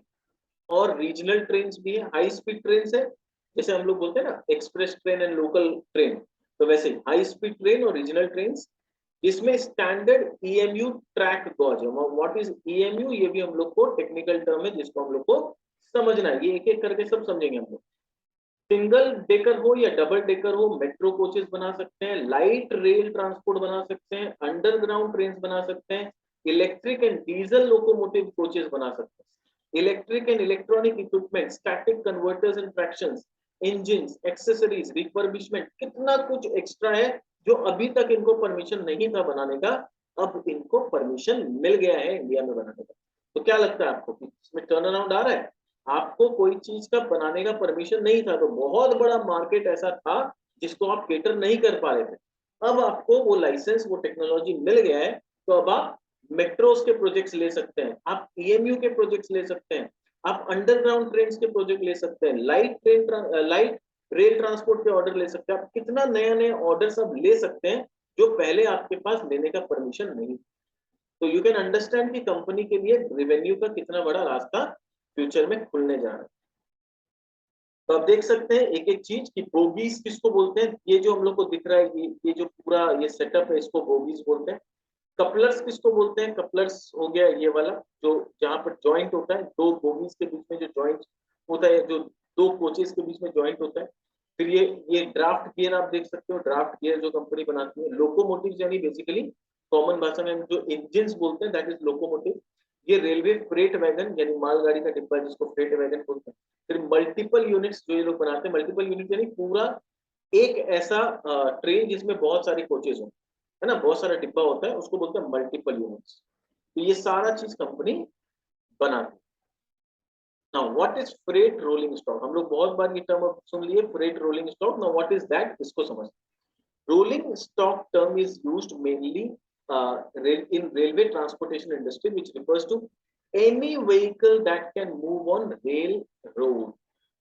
Speaker 1: और regional train भी है। High speed train है जैसे हम लोग बोलते हैं ना express train and local train, तो वैसे हाई स्पीड ट्रेन और रीजनल ट्रेन। इसमें स्टैंडर्ड ईएमयू ट्रैक गॉज है। What is EMU? ये भी हम लोग को टेक्निकल टर्म है जिसको हम लोग को समझना है, ये एक एक करके सब समझेंगे हम लोग। सिंगल डेकर हो या डबल डेकर हो, मेट्रो कोचेस बना सकते हैं, लाइट रेल ट्रांसपोर्ट बना सकते हैं, अंडरग्राउंड ट्रेन बना सकते हैं, electric and diesel locomotive coaches बना सकते हैं, electric and electronic equipment, static converters and tractions, engines, accessories, refurbishment, कितना कुछ एक्स्ट्रा है जो अभी तक इनको परमिशन नहीं था बनाने का, अब इनको परमिशन मिल गया है इंडिया में बनाने का। तो क्या लगता है आपको कि इसमें टर्न अराउंड आ रहा है? आपको कोई चीज का बनाने का परमिशन नहीं था, तो बहुत बड़ा मार्केट ऐसा था जिसको आप केटर नहीं कर पा रहे थे, अब आपको वो लाइसेंस, वो टेक्नोलॉजी मिल गया है, तो अब आप मेट्रोस के प्रोजेक्ट्स ले सकते हैं, आप ईएमयू के प्रोजेक्ट्स ले सकते हैं, आप अंडरग्राउंड ट्रेन के प्रोजेक्ट ले सकते हैं, लाइट रेल ट्रांसपोर्ट के ऑर्डर ले सकते हैं, आप कितना नया नया ऑर्डर सब ले सकते हैं जो पहले आपके पास लेने का परमिशन नहीं। तो यू कैन अंडरस्टैंड कि कंपनी के लिए रेवेन्यू का कितना बड़ा रास्ता फ्यूचर में खुलने जा रहा है। तो आप देख सकते हैं एक एक चीज की बोगीज किसको बोलते हैं, ये जो हम लोग को दिख रहा है ये जो पूरा ये सेटअप है इसको बोगीज बोलते हैं। कपलर्स किसको बोलते हैं? कपलर्स हो गया ये वाला जो जहां पर जॉइंट होता है, दो बोगीज के बीच में जो जॉइंट होता है, जो दो कोचेस के बीच में जॉइंट होता है। फिर ये ड्राफ्ट गियर आप देख सकते हो, ड्राफ्ट गियर जो कंपनी बनाती है। लोकोमोटिव यानी बेसिकली कॉमन भाषा में जो इंजन बोलते हैं दैट इज लोकोमोटिव। ये रेलवे फ्रेट वैगन यानी मालगाड़ी का डिब्बा जिसको फ्रेट वैगन बोलते हैं। फिर मल्टीपल यूनिट्स जो ये लोग बनाते हैं, मल्टीपल यूनिट यानी पूरा एक ऐसा ट्रेन जिसमें बहुत सारी कोचेज हो, है ना, बहुत सारा डिब्बा होता है, उसको बोलते हैं मल्टीपल यूनिट्स। तो ये सारा चीज कंपनी बनाती है। Now what is freight rolling stock? हम लोग बहुत बार ये टर्म सुन लिए, freight rolling stock. Now what is that, इसको समझते हैं। Rolling stock term is used mainly in railway transportation industry, which refers to any vehicle that can move on railroad।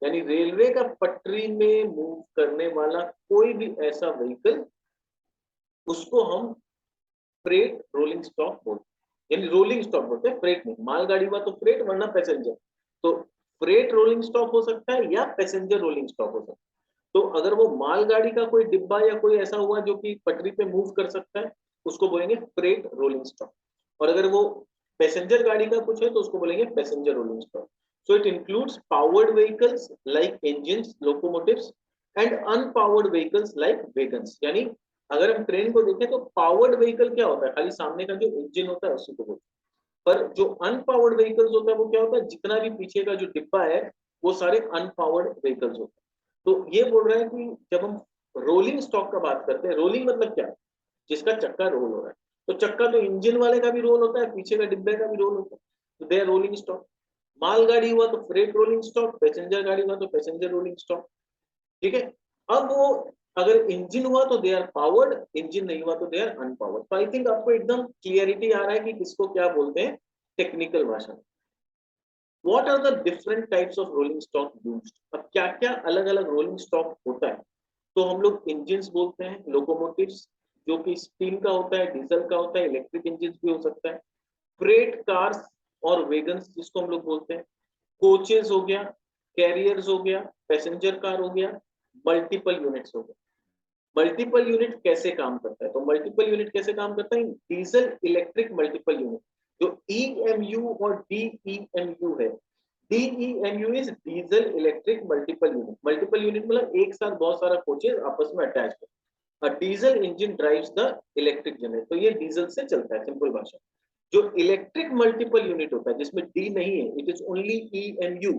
Speaker 1: यानी railway का पटरी में मूव करने वाला कोई भी ऐसा व्हीकल, उसको हम फ्रेट रोलिंग स्टॉक बोलते हैं। यानी रोलिंग स्टॉक बोलते हैं, फ्रेट नहीं। मालगाड़ी हुआ तो फ्रेट, वरना पैसेंजर। तो फ्रेट रोलिंग स्टॉक हो सकता है या पैसेंजर रोलिंग स्टॉक हो सकता है। तो अगर वो मालगाड़ी का कोई डिब्बा या कोई ऐसा हुआ जो कि पटरी पे मूव कर सकता है, उसको बोलेंगे फ्रेट रोलिंग स्टॉक। और अगर वो पैसेंजर गाड़ी का कुछ है तो उसको बोलेंगे passenger rolling stock. So it includes powered vehicles like engines, locomotives and unpowered vehicles like vegans. यानी अगर हम ट्रेन को देखें तो पावर्ड व्हीकल क्या होता है, खाली सामने का जो इंजन होता है उसी को बोलते हैं। पर जो अनपावर्ड व्हीकल्स होता है वो क्या होता है, जितना भी पीछे का जो डिब्बा है वो सारे अनपावर्ड व्हीकल्स होते हैं। तो ये बोल रहा है कि जब हम रोलिंग स्टॉक का बात करते हैं, रोलिंग मतलब क्या, जिसका चक्का रोल हो रहा है। तो चक्का तो इंजन वाले का भी रोल होता है, पीछे का डिब्बे का भी रोल होता है, तो दे आर रोलिंग स्टॉक। मालगाड़ी हुआ तो फ्रेट रोलिंग स्टॉक, पैसेंजर गाड़ी हुआ तो पैसेंजर रोलिंग स्टॉक। ठीक है। अब वो अगर इंजन हुआ तो दे आर पावर्ड, इंजन नहीं हुआ तो दे आर अनपावर्ड। तो आई थिंक आपको एकदम क्लियरिटी आ रहा है कि किसको क्या बोलते हैं टेक्निकल भाषा में। What are the different types of rolling stock used? अब क्या क्या अलग अलग रोलिंग स्टॉक होता है। तो हम लोग इंजिन्स बोलते हैं, लोकोमोटिव्स जो कि स्टीम का होता है, डीजल का होता है, इलेक्ट्रिक इंजिन भी हो सकता है, फ्रेट कार्स और वेगन्स जिसको हम लोग बोलते हैं, कोचेस हो गया, कैरियर्स हो गया, पैसेंजर कार हो गया, मल्टीपल यूनिट्स हो गया। मल्टीपल यूनिट कैसे काम करता है, तो मल्टीपल यूनिट कैसे काम करता है, डीजल इलेक्ट्रिक मल्टीपल यूनिट। जो ईएमयू और डीईएमयू है, DEMU is diesel electric multiple unit. Multiple unit मतलब एक साथ बहुत सारा कोचेस आपस में अटैच है। Diesel engine drives the electric generator, तो ये डीजल से चलता है, सिंपल भाषा। जो इलेक्ट्रिक मल्टीपल यूनिट होता है जिसमें डी नहीं है, इट इज ओनली ईएमयू।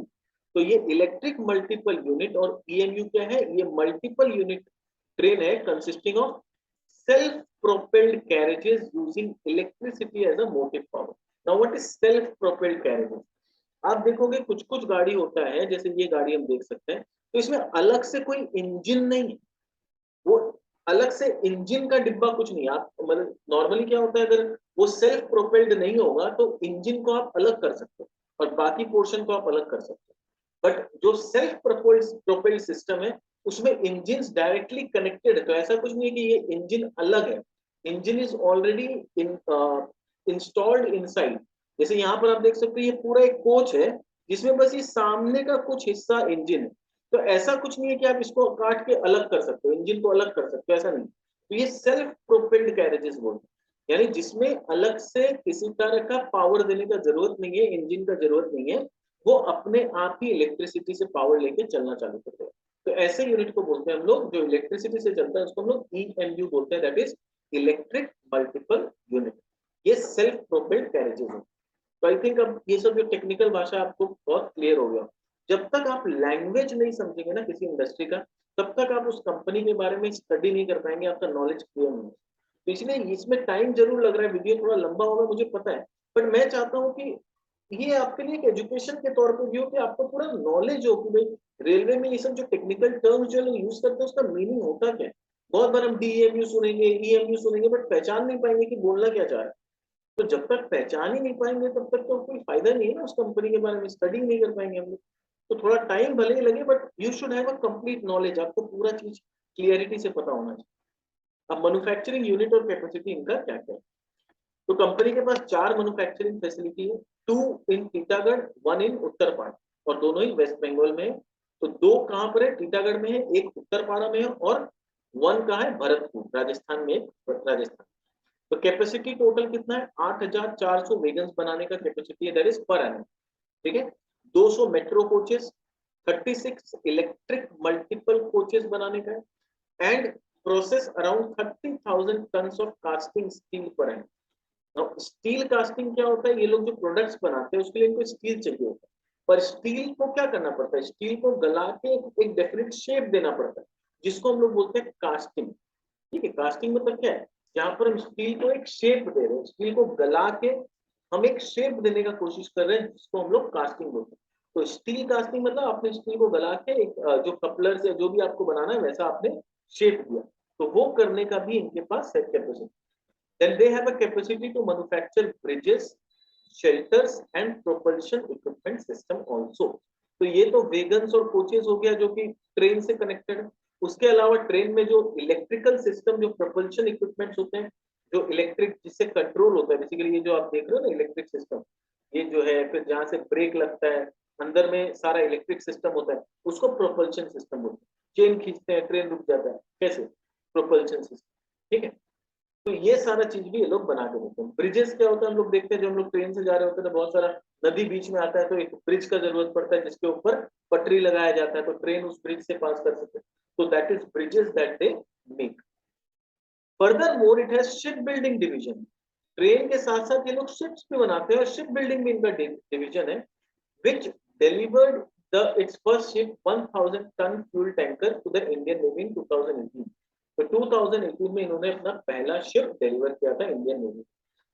Speaker 1: तो ये इलेक्ट्रिक मल्टीपल यूनिट और ईएमयू क्या है, ये मल्टीपल यूनिट ट्रेन है consisting of self propelled carriages using electricity as a motive power. Now what is self propelled carriages? आप देखोगे कुछ कुछ गाड़ी होता है, जैसे ये गाड़ी हम देख सकते हैं, तो इसमें अलग से कोई इंजन नहीं है, वो अलग से इंजन का डिब्बा कुछ नहीं। आप मतलब नॉर्मली क्या होता है, अगर वो सेल्फ प्रोपेल्ड नहीं होगा तो इंजन को आप अलग कर सकते हो और बाकी पोर्शन को आप अलग कर सकते हो। बट जो सेल्फ प्रोपेल्ड सिस्टम है उसमें इंजन डायरेक्टली कनेक्टेड है, तो ऐसा कुछ नहीं है कि ये इंजन अलग है। Engine is already installed inside. जैसे यहाँ पर आप देख सकते हो ये पूरा एक कोच है जिसमें बस ये सामने का कुछ हिस्सा इंजन है। तो ऐसा कुछ नहीं है कि आप इसको काट के अलग कर सकते हो, इंजन को अलग कर सकते हो, ऐसा नहीं। तो ये सेल्फ प्रोपेल्ड कैरेजेस बोलते हैं, यानी जिसमें अलग से किसी तरह का पावर देने का जरूरत नहीं है, इंजन का जरूरत नहीं है, वो अपने आप ही इलेक्ट्रिसिटी से पावर लेके चलना चालू कर देगा। तो ऐसे यूनिट को बोलते हैं हम लोग जो इलेक्ट्रिसिटी से चलता है, उसको हम लोग ईएमयू बोलते हैं, that is electric multiple unit. ये सेल्फ प्रोपेल्ड कैरेजेस है। तो आई थिंक अब ये सब जो टेक्निकल भाषा आपको बहुत क्लियर हो गया। जब तक आप लैंग्वेज नहीं समझेंगे ना किसी इंडस्ट्री का, तब तक आप उस कंपनी के बारे में स्टडी नहीं कर पाएंगे, आपका नॉलेज क्लियर नहीं है। तो इसलिए इसमें टाइम जरूर लग रहा है, वीडियो थोड़ा लंबा होगा मुझे पता है, बट मैं चाहता हूँ कि ये आपके लिए एक एजुकेशन के तौर पर भी हो कि आपको पूरा नॉलेज हो कि भाई रेलवे में ये सब जो टेक्निकल टर्म्स जो लोग यूज करते हैं उसका मीनिंग होता क्या है। बहुत बार हम डीएमयू सुनेंगे, ईएमयू सुनेंगे, बट पहचान नहीं पाएंगे कि बोलना क्या चाह रहा है। तो जब तक पहचान ही नहीं पाएंगे तब तक तो कोई फायदा नहीं है ना, उस कंपनी के बारे में स्टडी नहीं कर पाएंगे हम लोग। तो थोड़ा टाइम भले ही लगे, but you should have a complete knowledge, आपको पूरा चीज क्लियरिटी से पता होना चाहिए। अब मैन्युफैक्चरिंग यूनिट और कैपेसिटी इनका क्या क्या है। तो कंपनी के पास 4 मैन्युफैक्चरिंग फैसिलिटी है, 2 इन टीटागढ़, 1 इन उत्तरपाड़ा, और दोनों ही वेस्ट बंगाल में है। तो 2 कहाँ पर है, टीटागढ़ में है, एक उत्तरपाड़ा में है, और 1 कहाँ है, भरतपुर राजस्थान में, राजस्थान। तो कैपेसिटी टोटल कितना है, 8,400 वेगन्स बनाने का कैपेसिटी है, दैट इज पर एनम। ठीक है। 200 metro coaches, 36 electric multiple coaches बनाने का है, and process around 30,000 tons of casting steel per annum. Steel casting क्या होता है, ये लोग जो प्रोडक्ट्स बनाते हैं उसके लिए इनको स्टील चाहिए होता है, पर स्टील को क्या करना पड़ता है, स्टील को गला के एक डेफिनेट शेप देना पड़ता है, जिसको हम लोग बोलते हैं कास्टिंग। ठीक है। कास्टिंग मतलब क्या है, जहां पर हम स्टील को एक शेप दे रहे हैं, स्टील को गला के हम एक शेप देने का कोशिश कर रहे हैं, जिसको हम लोग कास्टिंग बोलते हैं। तो स्टील कास्टिंग मतलब आपने स्टील को गला के एक जो कपलर से जो भी आपको बनाना है वैसा आपने शेप दिया, तो वो करने का भी इनके पास set capacity. Then they have a capacity to manufacture bridges, shelters and propulsion equipment system also. तो ये तो वेगन्स और कोचेस हो गया जो कि ट्रेन से कनेक्टेड है। उसके अलावा ट्रेन में जो इलेक्ट्रिकल सिस्टम, जो प्रोपल्शन इक्विपमेंट्स होते हैं, जो इलेक्ट्रिक जिससे कंट्रोल होता है, बेसिकली ये जो आप देख रहे हो ना इलेक्ट्रिक सिस्टम, ये जो है, फिर जहाँ से ब्रेक लगता है अंदर में सारा इलेक्ट्रिक सिस्टम होता है, उसको प्रोपल्शन सिस्टम बोलते हैं। चेन खींचते हैं, ट्रेन रुक जाता है, कैसे? प्रोपल्शन सिस्टम, ठीक है। तो ये सारा चीज भी ये लोग बना के देते हैं। ब्रिजेस क्या होता है, हम लोग देखते हैं जब हम लोग ट्रेन से जा रहे होते हैं तो बहुत सारा नदी बीच में आता है, तो एक ब्रिज का जरूरत पड़ता है जिसके ऊपर पटरी लगाया जाता है तो ट्रेन उस ब्रिज से पास कर सके। तो that is bridges that they make. Further more it has ship building division. Train के साथ साथ ये लोग शिप्स भी बनाते हैं और शिप बिल्डिंग भी इनका डिवीजन है, which delivered its first ship 1000 ton fuel tanker to the Indian Navy in 2018। तो 2018 में इन्होंने अपना पहला शिप डिलीवर किया था इंडियन नेवी।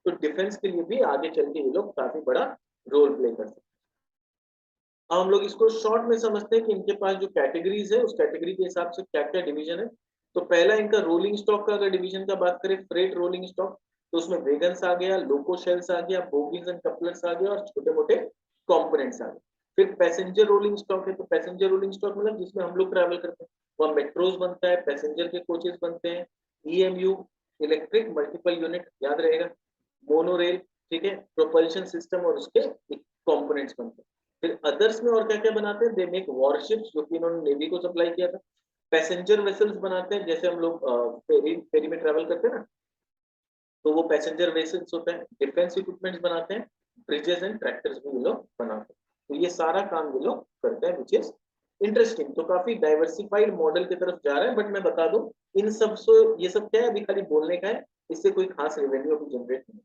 Speaker 1: तो डिफेंस के लिए भी आगे चल के ये लोग काफी बड़ा रोल प्ले कर सकते हैं। हम लोग इसको शॉर्ट में समझते हैं कि इनके पास जो कैटेगरीज है उस कैटेगरी के हिसाब से क्या क्या डिवीजन है। तो पहला इनका रोलिंग स्टॉक का अगर डिवीजन का बात करें, फ्रेट रोलिंग स्टॉक, तो उसमें वेगन्स आ गया, लोको शेल्स आ गया, बोगीज एंड कपलर्स आ गया और छोटे मोटे कंपोनेंट्स आ गए। फिर पैसेंजर रोलिंग स्टॉक है, तो पैसेंजर रोलिंग स्टॉक मतलब जिसमें हम लोग ट्रैवल करते हैं, वहाँ मेट्रोज बनता है, पैसेंजर के कोचेस बनते हैं, ईएमयू इलेक्ट्रिक मल्टीपल यूनिट याद रहेगा, मोनोरेल, ठीक है, प्रोपल्शन सिस्टम और उसके कंपोनेंट्स बनते हैं। फिर अदर्स में और क्या क्या बनाते हैं, दे मेक वॉरशिप्स, जो कि इन्होंने नेवी को सप्लाई किया था। पैसेंजर वेसल्स बनाते हैं, जैसे हम लोग फेरी में ट्रैवल करते हैं ना, तो वो पैसेंजर वेसल्स होते हैं। डिफेंस इक्विपमेंट्स बनाते हैं, ब्रिजेस एंड ट्रैक्टर्स भी ये लोग बनाते हैं। तो ये सारा काम ये लोग करते हैं, विच इज इंटरेस्टिंग। तो काफी डाइवर्सिफाइड मॉडल की तरफ जा रहा है, बट मैं बता दूं इन सब से ये सब क्या है, अभी खाली बोलने का है, इससे कोई खास रेवेन्यू अभी जनरेट नहीं।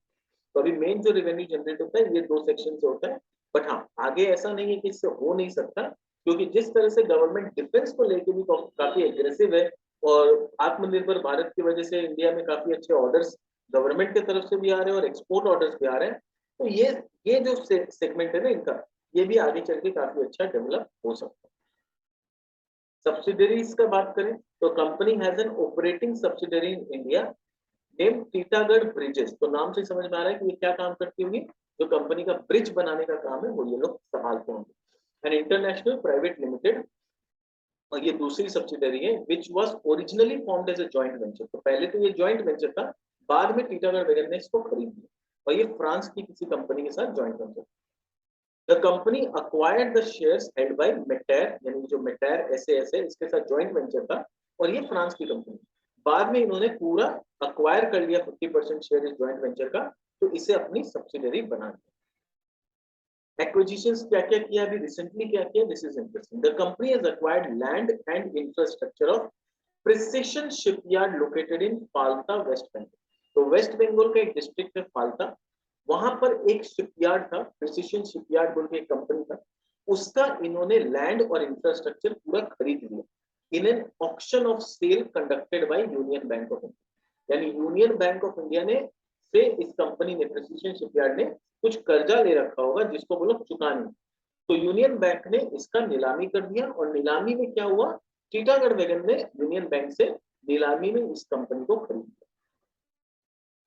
Speaker 1: तो अभी मेन जो रेवेन्यू जनरेट होता है ये दो सेक्शन से होता है। बट हाँ, आगे ऐसा नहीं है कि इससे हो नहीं सकता, क्योंकि जिस तरह से गवर्नमेंट डिफेंस को लेके भी काफी एग्रेसिव है और आत्मनिर्भर भारत की वजह से इंडिया में काफी अच्छे ऑर्डर्स गवर्नमेंट की तरफ से भी आ रहे हैं और एक्सपोर्ट ऑर्डर्स भी आ रहे हैं। तो ये जो सेगमेंट है ना इनका, ये भी आगे चल के काफी अच्छा डेवलप हो सकता है। सब्सिडरीज का बात करें तो company has an operating subsidiary in India name Titagarh bridges. तो नाम से समझ में आ रहा है कि ये क्या काम करती होंगी, जो कंपनी का ब्रिज बनाने का काम है वो ये लोग संभालते होंगे। एंड इंटरनेशनल प्राइवेट लिमिटेड, और ये दूसरी सब्सिडरी है, which was originally formed as a joint venture. तो पहले तो ये जॉइंट वेंचर था, बाद में टीटागढ़ वैगन ने इसको खरीद लिया और ये फ्रांस की किसी कंपनी के साथ joint venture. The company acquired the shares held by Matiere, यानी जो मेटेर एसएएस है इसके साथ जॉइंट वेंचर था और ये फ्रांस की कंपनी। बाद में इन्होंने पूरा अक्वायर कर लिया 50% शेयर इस जॉइंट वेंचर का, तो इसे अपनी सब्सिडरी बना दिया। एक्विजिशंस क्या क्या किया अभी रिसेंटली, क्या किया, this is interesting. The company has acquired land and infrastructure of precision shipyard located in Falta, West Bengal. तो वेस्ट बंगाल का एक डिस्ट्रिक्ट है फाल्ता, वहां पर एक शिपयार्ड था, प्रिसिशन शिपयार्ड बोल के एक कंपनी था, उसका इन्होंने लैंड और इंफ्रास्ट्रक्चर पूरा खरीद लिया in an auction of sale conducted by Union Bank of India. यानी यूनियन बैंक ऑफ इंडिया ने से इस कंपनी ने, प्रिसिशन शिपयार्ड ने कुछ कर्जा ले रखा होगा जिसको वो लोग चुका नहीं, तो यूनियन बैंक ने इसका नीलामी कर दिया और नीलामी में क्या हुआ, टीटागढ़ वैगन ने यूनियन बैंक से नीलामी में इस कंपनी को खरीद लिया।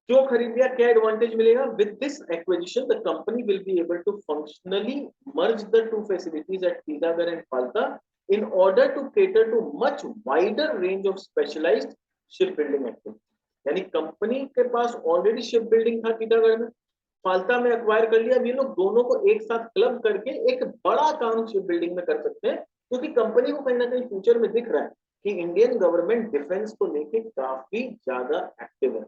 Speaker 1: क्यों खरीद लिया, क्या एडवांटेज मिलेगा, with this acquisition the company will be able to functionally merge the two facilities at Titagarh and Falta in order to cater to much wider range of specialised ship building activity. यानी कंपनी के पास ऑलरेडी शिप बिल्डिंग था टीटागढ़ में, फाल्ता में acquire कर लिया, ये लोग दोनों को एक साथ क्लब करके एक बड़ा काम शिप बिल्डिंग में कर सकते हैं, क्योंकि कंपनी को कहीं ना कहीं फ्यूचर में दिख रहा है कि इंडियन गवर्नमेंट डिफेंस को लेके काफी ज्यादा एक्टिव है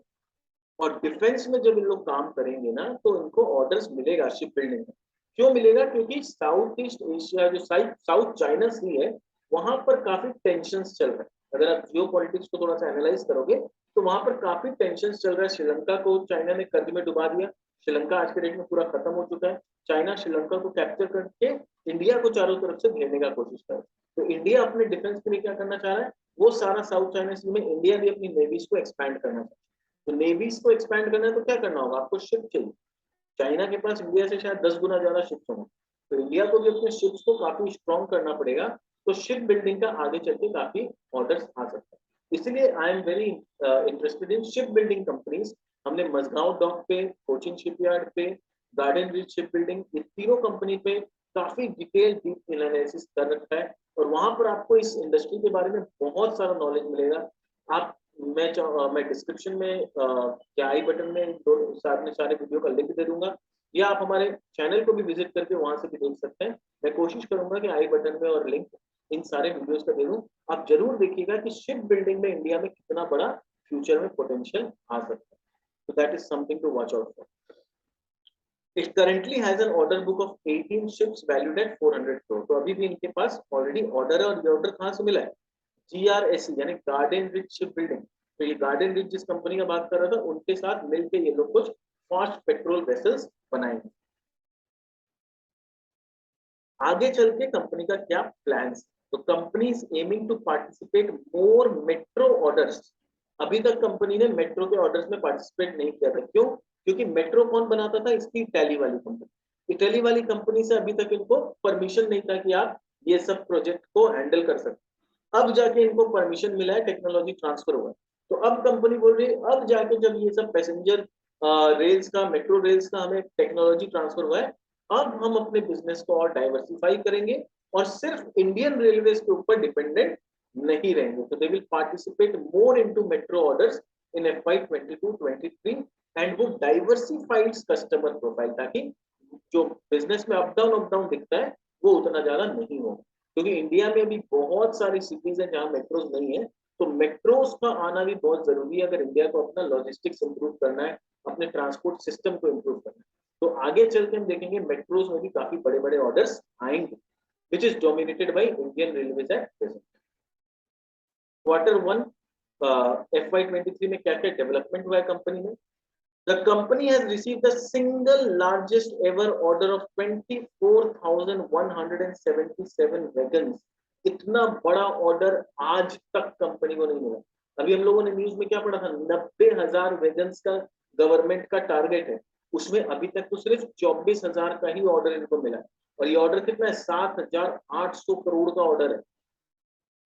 Speaker 1: और डिफेंस में जब इन लोग काम करेंगे ना तो इनको ऑर्डर्स मिलेगा शिप बिल्डिंग में। क्यों मिलेगा, क्योंकि साउथ ईस्ट एशिया जो साउथ चाइना सी है वहां पर काफी टेंशन चल रहे हैं। अगर आप जियो पॉलिटिक्स को थोड़ा सा एनालाइज करोगे तो वहां पर काफी टेंशन चल रहा है। श्रीलंका को चाइना ने कर्ज में डुबा दिया, श्रीलंका आज के डेट में पूरा खत्म हो चुका है। चाइना श्रीलंका को कैप्चर करके इंडिया को चारों तरफ से घेरने का कोशिश कर रहा है। तो इंडिया अपने डिफेंस के लिए क्या करना चाह रहा है, वो सारा साउथ चाइना सी में इंडिया भी अपनी नेवीज को एक्सपैंड करना चाहता है। तो नेवीज को एक्सपैंड करना है तो क्या करना होगा, आपको शिप चाहिए। चाइना के पास इंडिया से शायद 10 गुना ज्यादा शिप्स होंगे, तो इंडिया को भी अपने शिप्स को काफी स्ट्रॉन्ग करना पड़ेगा। तो शिप बिल्डिंग का आगे चल के काफी ऑर्डर्स आ सकते हैं। इसलिए I am very interested in ship building companies. हमने मजगांव डॉक पे, कोचिन शिपयार्ड पे, गार्डन रिच शिप बिल्डिंग, ये तीनों कंपनी पे काफी डिटेल डीप एनालिसिस कर रखा है और वहां पर आपको इस इंडस्ट्री के बारे में बहुत सारा नॉलेज मिलेगा। आप मैं डिस्क्रिप्शन में या आई बटन में दो सारे वीडियो का लिंक दे दूंगा, या आप हमारे चैनल को भी विजिट करके वहां से भी देख सकते हैं। मैं कोशिश करूंगा कि आई बटन में और लिंक इन सारे वीडियोस का दे दूं। आप जरूर देखिएगा कि शिप बिल्डिंग में इंडिया में कितना बड़ा फ्यूचर में पोटेंशियल आ सकता है। तो that is something to watch out for. It currently has an order book of 18 ships valued at 400 crore। तो अभी भी इनके पास ऑलरेडी ऑर्डर है, और ये ऑर्डर कहाँ से मिला है? GRSE यानी गार्डन रिच शिप बिल्डिंग। तो ये गार्डन रिच जिस कंपनी का बात कर रहा था उनके साथ मिलकर ये लोग कुछ फास्ट पेट्रोल वेसल्स बनाएंगे। आगे चल के कंपनी का क्या प्लान्स? तो company is aiming to participate more metro orders. अभी तक कंपनी ने मेट्रो के ऑर्डर्स में पार्टिसिपेट नहीं किया था। क्यों? क्योंकि मेट्रो कौन बनाता था? इसकी इटैली वाली कंपनी। इटैली वाली कंपनी से अभी तक इनको परमिशन नहीं था कि आप ये सब प्रोजेक्ट को हैंडल कर सकते। अब जाके इनको परमिशन मिला है, टेक्नोलॉजी ट्रांसफर हुआ है। तो अब कंपनी बोल रही है अब जाके जब ये सब पैसेंजर रेल्स का, मेट्रो रेल्स का हमें टेक्नोलॉजी ट्रांसफर हुआ है, अब हम अपने बिजनेस को और डाइवर्सिफाई करेंगे और सिर्फ इंडियन रेलवे के ऊपर डिपेंडेंट नहीं रहेंगे। तो they will participate more into metro orders in FY 22-23 and वो डाइवर्सिफाइड कस्टमर प्रोफाइल, ताकि जो बिजनेस में अप डाउन दिखता है वो उतना ज्यादा नहीं हो। क्योंकि इंडिया में अभी बहुत सारी सिटीज है जहां मेट्रोज नहीं है, तो मेट्रोज का आना भी बहुत जरूरी है अगर इंडिया को अपना लॉजिस्टिक्स इंप्रूव करना है, अपने ट्रांसपोर्ट सिस्टम को इंप्रूव करना है। तो आगे चल के हम देखेंगे मेट्रोज में भी काफी बड़े बड़े ऑर्डर्स आएंगे, which is dominated by Indian railways at present. Q1 FY 23 में क्या क्या डेवलपमेंट हुआ है कंपनी में? The company has received the single largest ever order of 24,177 wagons। इतना बड़ा ऑर्डर आज तक कंपनी को नहीं मिला। अभी हम लोगों ने न्यूज में क्या पढ़ा था? 90,000 वैगन्स का गवर्नमेंट का टारगेट है, उसमें अभी तक तो सिर्फ 24,000 का ही ऑर्डर इनको मिला है। और ये ऑर्डर कितना है? 7,800 करोड़ का ऑर्डर है।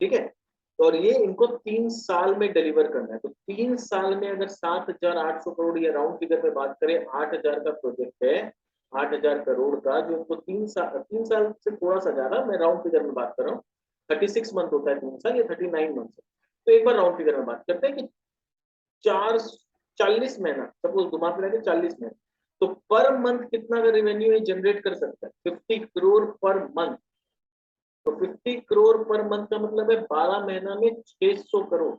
Speaker 1: ठीक है, और ये इनको 3 साल में डिलीवर करना है। तो 3 साल में अगर 7,800 करोड़, या राउंड फिगर में बात करें 8,000 का प्रोजेक्ट है, 8,000 करोड़ का, जो इनको 3 साल से थोड़ा सा ज्यादा, मैं राउंड फिगर में बात कर रहा हूँ, 36 मंथ होता है 3 साल, या 39 मंथ। तो एक बार राउंड फिगर में बात करते हैं कि 40 महीना, सपोज घुमा फिरा 40 महीना, तो पर मंथ कितना का रेवेन्यू जनरेट कर सकता है? 50 करोड़ पर मंथ। तो 50 करोड़ पर मंथ का मतलब है 12 महीना में 600 करोड़।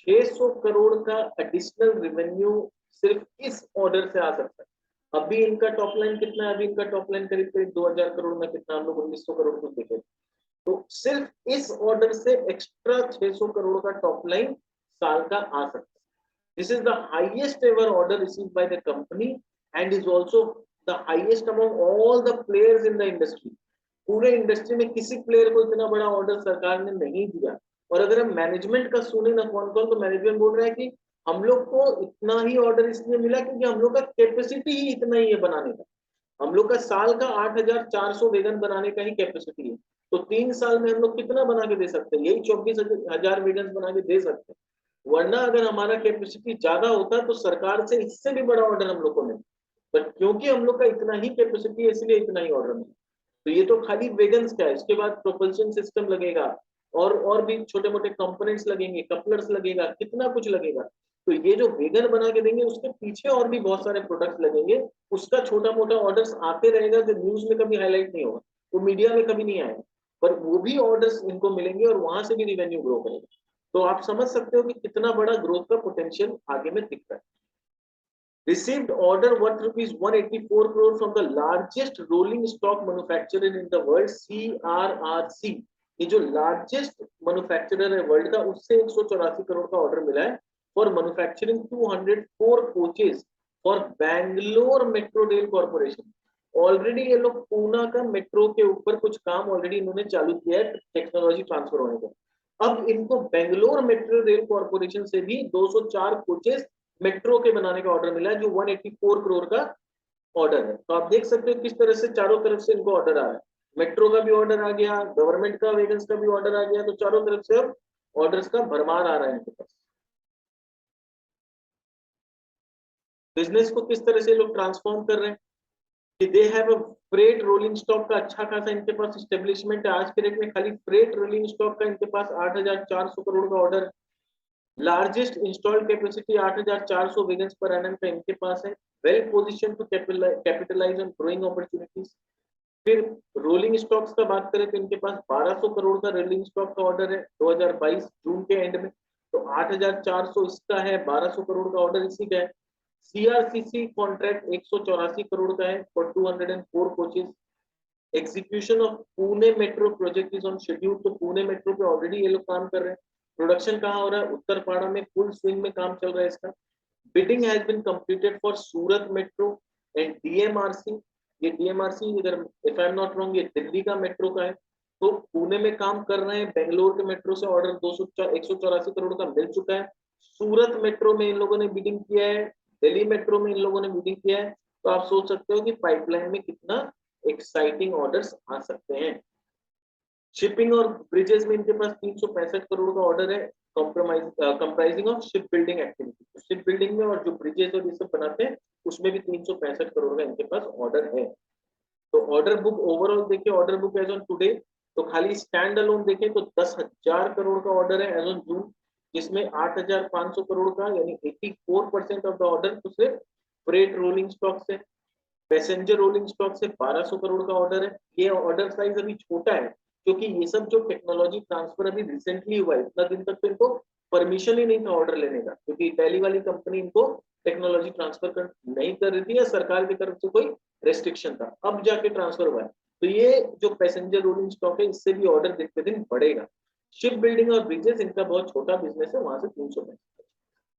Speaker 1: 600 करोड़ का एडिशनल रेवेन्यू सिर्फ इस ऑर्डर से आ सकता है। अभी इनका टॉप लाइन कितना है? अभी इनका टॉप लाइन करीब करीब 2,000 करोड़ में कितना, हम लोग 1,900 करोड़ कुछ देखे। तो सिर्फ इस ऑर्डर से एक्स्ट्रा 600 करोड़ का टॉप लाइन साल का आ सकता है। This is the highest ever order received by the company and is also the highest among all the players in the industry. पूरे इंडस्ट्री में किसी प्लेयर को इतना बड़ा ऑर्डर सरकार ने नहीं दिया। और अगर हम मैनेजमेंट का सुने ना कौन कौन, तो मैनेजमेंट बोल रहा है कि हम लोग को इतना ही ऑर्डर इसलिए मिला क्योंकि हम लोग का कैपेसिटी ही इतना ही है बनाने का। हम लोग का साल का 8,400 वेगन बनाने का ही कैपेसिटी है। तो 3 साल में हम लोग कितना बना के दे सकते हैं? यही 24,000 वेगन बना के दे सकते हैं। वरना अगर हमारा कैपेसिटी ज्यादा होता तो सरकार से इससे भी बड़ा ऑर्डर हम लोग को मिलता, बट क्योंकि हम लोग का इतना ही कैपेसिटी है इसलिए इतना ही ऑर्डर मिला। तो ये तो खाली वेगन्स का है, इसके बाद प्रोपल्शन सिस्टम लगेगा, और भी छोटे मोटे कंपोनेंट्स लगेंगे, कपलर्स लगेगा, कितना कुछ लगेगा। तो ये जो वेगन बना के देंगे उसके पीछे और भी बहुत सारे प्रोडक्ट्स लगेंगे। उसका छोटा मोटा ऑर्डर्स आते रहेगा जो न्यूज में कभी हाईलाइट नहीं होगा, वो मीडिया में कभी नहीं आएगा, पर वो भी ऑर्डर्स इनको मिलेंगे और वहां से भी रिवेन्यू ग्रो करेगा। तो आप समझ सकते हो कि कितना बड़ा ग्रोथ का पोटेंशियल आगे में दिख रहा है। Received order worth rupees 184 crore from the largest rolling stock manufacturer in the world, CRRC। ये जो लार्जेस्ट मैन्युफैक्चरर है वर्ल्ड का, उससे 184 करोड़ का ऑर्डर मिला है for manufacturing 204 coaches for Bangalore metro rail corporation. Already ये लोग पूना का मेट्रो के ऊपर कुछ काम ऑलरेडी इन्होंने चालू किया है टेक्नोलॉजी ट्रांसफर होने का। अब इनको बेंगलोर मेट्रो रेल कॉर्पोरेशन से भी 204 कोचेस मेट्रो के बनाने का ऑर्डर मिला है, जो 184 करोड़ का ऑर्डर है। तो आप देख सकते हो किस तरह से चारों तरफ से इनको ऑर्डर आ रहा है। मेट्रो का भी ऑर्डर आ गया, गवर्नमेंट का वेगन्स का भी ऑर्डर आ गया, तो चारों तरफ से अब ऑर्डर्स का भरमार आ रहा है इनके पास। बिजनेस को किस तरह से लोग ट्रांसफॉर्म कर रहे हैं कि they have a freight rolling stock का अच्छा खासा इनके पास स्टेब्लिशमेंट है। आज के डेट में खाली फ्रेट रोलिंग स्टॉक का इनके पास 8,400 करोड़ का ऑर्डर है। लार्जेस्ट इंस्टॉल्ड कैपेसिटी 8,400 वैगन्स पर एनम का इनके पास है। Well position to capitalise on growing opportunities. फिर रोलिंग स्टॉक्स का बात करें तो इनके पास 1200 करोड़ का रोलिंग स्टॉक का ऑर्डर है 2022 जून के एंड में। तो 8,400 इसका है, 1200 करोड़ का ऑर्डर इसी का है। सीआरसीसी कॉन्ट्रैक्ट 184 करोड़ का है for 204 coaches. Execution of Pune metro project is on schedule. तो पुणे मेट्रो पे ऑलरेडी ये लोग काम कर रहे हैं। प्रोडक्शन कहाँ हो रहा है? उत्तरपाड़ा में फुल स्विंग में काम चल रहा है इसका। Bidding has been completed for Surat metro and DMRC. ये डीएमआरसी अगर if I am not wrong ये दिल्ली का मेट्रो का है। तो पुणे में काम कर रहे हैं। बेंगलोर के मेट्रो से ऑर्डर 184 करोड़ का मिल चुका है। सूरत मेट्रो में इन लोगों ने बिडिंग किया है। दिल्ली मेट्रो में इन लोगों ने बिडिंग किया है। तो आप सोच सकते हो कि पाइपलाइन में कितना एक्साइटिंग ऑर्डर्स आ सकते हैं। शिपिंग और ब्रिजेस में इनके पास 365 करोड़ का ऑर्डर है comprising of ship building activity. Ship building में और जो ब्रिजेस और ये सब बनाते हैं उसमें भी 365 करोड़ का इनके पास ऑर्डर है। तो ऑर्डर बुक ओवरऑल देखिए, order book as on today तो खाली स्टैंड अलोन देखें तो 10,000 करोड़ का ऑर्डर है एज ऑन जून, जिसमें 8,500 करोड़ का यानी 84% ऑफ द ऑर्डर तो सिर्फ फ्रेट रोलिंग स्टॉक से। पैसेंजर रोलिंग स्टॉक से 1200 करोड़ का ऑर्डर है। ये ऑर्डर साइज अभी छोटा है क्योंकि ये सब जो टेक्नोलॉजी ट्रांसफर अभी रिसेंटली हुआ है, इतना दिन तक तो इनको परमिशन ही नहीं था ऑर्डर लेने का, क्योंकि इटैली वाली कंपनी इनको टेक्नोलॉजी ट्रांसफर कर नहीं कर रही थी या सरकार की तरफ से कोई रेस्ट्रिक्शन था। अब जाके ट्रांसफर हुआ है। तो ये जो पैसेंजर रोलिंग स्टॉक है इससे भी ऑर्डर दिन पे दिन बढ़ेगा। शिप बिल्डिंग और ब्रिजेस इनका बहुत छोटा बिजनेस है, वहां से 300 में।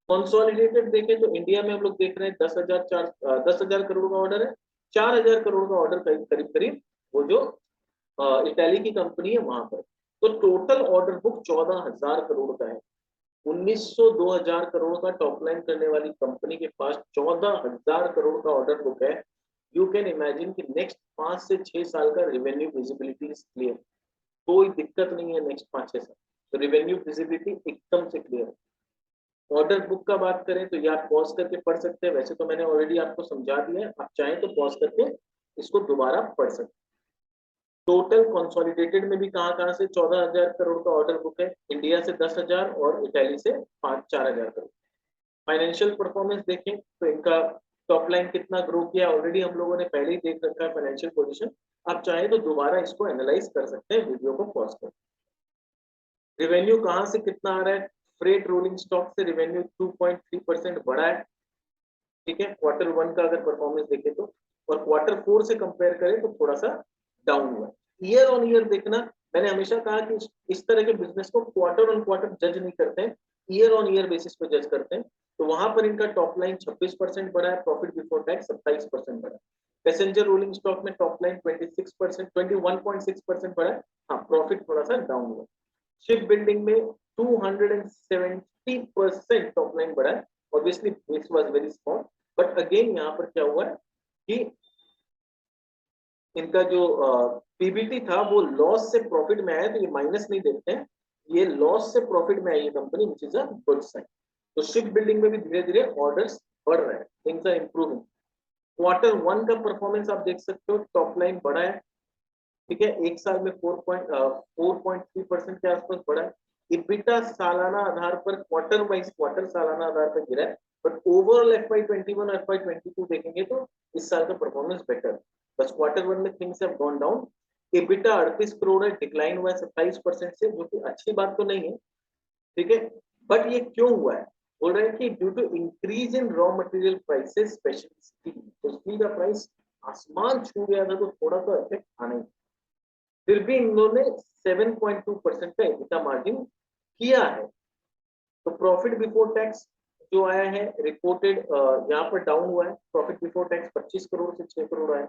Speaker 1: कंसोलिडेटेड देखें तो इंडिया में हम लोग देख रहे हैं 10,000 करोड़ का ऑर्डर है। 4,000 करोड़ का ऑर्डर करीब करीब वो जो इटली की कंपनी है वहां पर। तो टोटल ऑर्डर बुक 14,000 करोड़ का है। 1900 2000 करोड़ का टॉप लाइन करने वाली कंपनी के पास 14,000 करोड़ का ऑर्डर बुक है। यू कैन इमेजिन कि नेक्स्ट 5 से 6 साल का रेवेन्यू विजिबिलिटी इज क्लियर। कोई दिक्कत नहीं है नेक्स्ट 5 6 साल। तो रेवेन्यू विजिबिलिटी एकदम से क्लियर है। ऑर्डर बुक का बात करें तो ये आप पॉज करके पढ़ सकते हैं, वैसे तो मैंने ऑलरेडी आपको समझा दिया है, आप चाहें तो पॉज करके इसको दोबारा पढ़ सकते हैं। टोटल कंसोलिडेटेड में भी कहां कहां से 14,000 करोड़ का ऑर्डर बुक है। इंडिया से 10,000 और इटली से 4,000 करोड़। फाइनेंशियल परफॉर्मेंस देखें तो इनका टॉप लाइन कितना ग्रो किया ऑलरेडी हम लोगों ने पहले ही देख रखा है फाइनेंशियल पोजीशन। आप चाहें तो दोबारा इसको एनालाइज कर सकते हैं वीडियो को पॉज कर। रेवेन्यू कहां से कितना आ रहा है? फ्रेट रोलिंग स्टॉक से रेवेन्यू 2.3% बढ़ा है। ठीक है, Q1 का अगर परफॉर्मेंस देखें तो, और Q4 से कंपेयर करें तो थोड़ा सा डाउन हुआ है। ईयर ऑन ईयर देखना, मैंने हमेशा कहा कि इस तरह के बिजनेस को क्वार्टर ऑन क्वार्टर जज नहीं करते हैं, ईयर ऑन ईयर बेसिस पे जज करते हैं। तो वहां पर इनका टॉप लाइन 26% बढ़ा है, प्रॉफिट बिफोर टैक्स 27% बढ़ा है। पैसेंजर रोलिंग स्टॉक में टॉप लाइन 21.6% बढ़ा है। हाँ, प्रॉफिट थोड़ा सा डाउन हुआ। शिप बिल्डिंग में 270% टॉप लाइन बढ़ा है। Obviously base was very small, but again यहाँ पर क्या हुआ है कि इनका जो पीबीटी था वो लॉस से प्रॉफिट में आया। तो ये माइनस नहीं देखते हैं, ये लॉस से प्रॉफिट में आई है company, which is a good sign. तो शिप बिल्डिंग में भी धीरे धीरे ऑर्डर्स बढ़ रहे हैं, थिंग्स आर इंप्रूविंग। Q1 का परफॉर्मेंस आप देख सकते हो, टॉप लाइन बढ़ा है। ठीक है, एक साल में 4.3% के आसपास बढ़ा है। इबिटा सालाना आधार पर क्वार्टर वाइज क्वार्टर सालाना आधार पर गिरा है, बट ओवरऑल FY21 और FY22 देखेंगे तो इस साल का परफॉर्मेंस बेटर है। बस Q1 में things have gone down. EBITDA 38 crore है, डिक्लाइन हुआ है 27% से, जो कि अच्छी बात तो नहीं है। ठीक है, बट ये क्यों हुआ है? बोल रहे हैं कि due to increase in raw material prices specially steel. तो स्टील का प्राइस आसमान छू गया था, तो थोड़ा सा इफेक्ट आना ही। फिर भी इन्होंने 7.2% का EBITDA मार्जिन किया है। तो प्रॉफिट बिफोर टैक्स जो आया है रिपोर्टेड यहाँ पर डाउन हुआ है। प्रॉफिट बिफोर टैक्स 25 करोड़ से 6 करोड़ आया।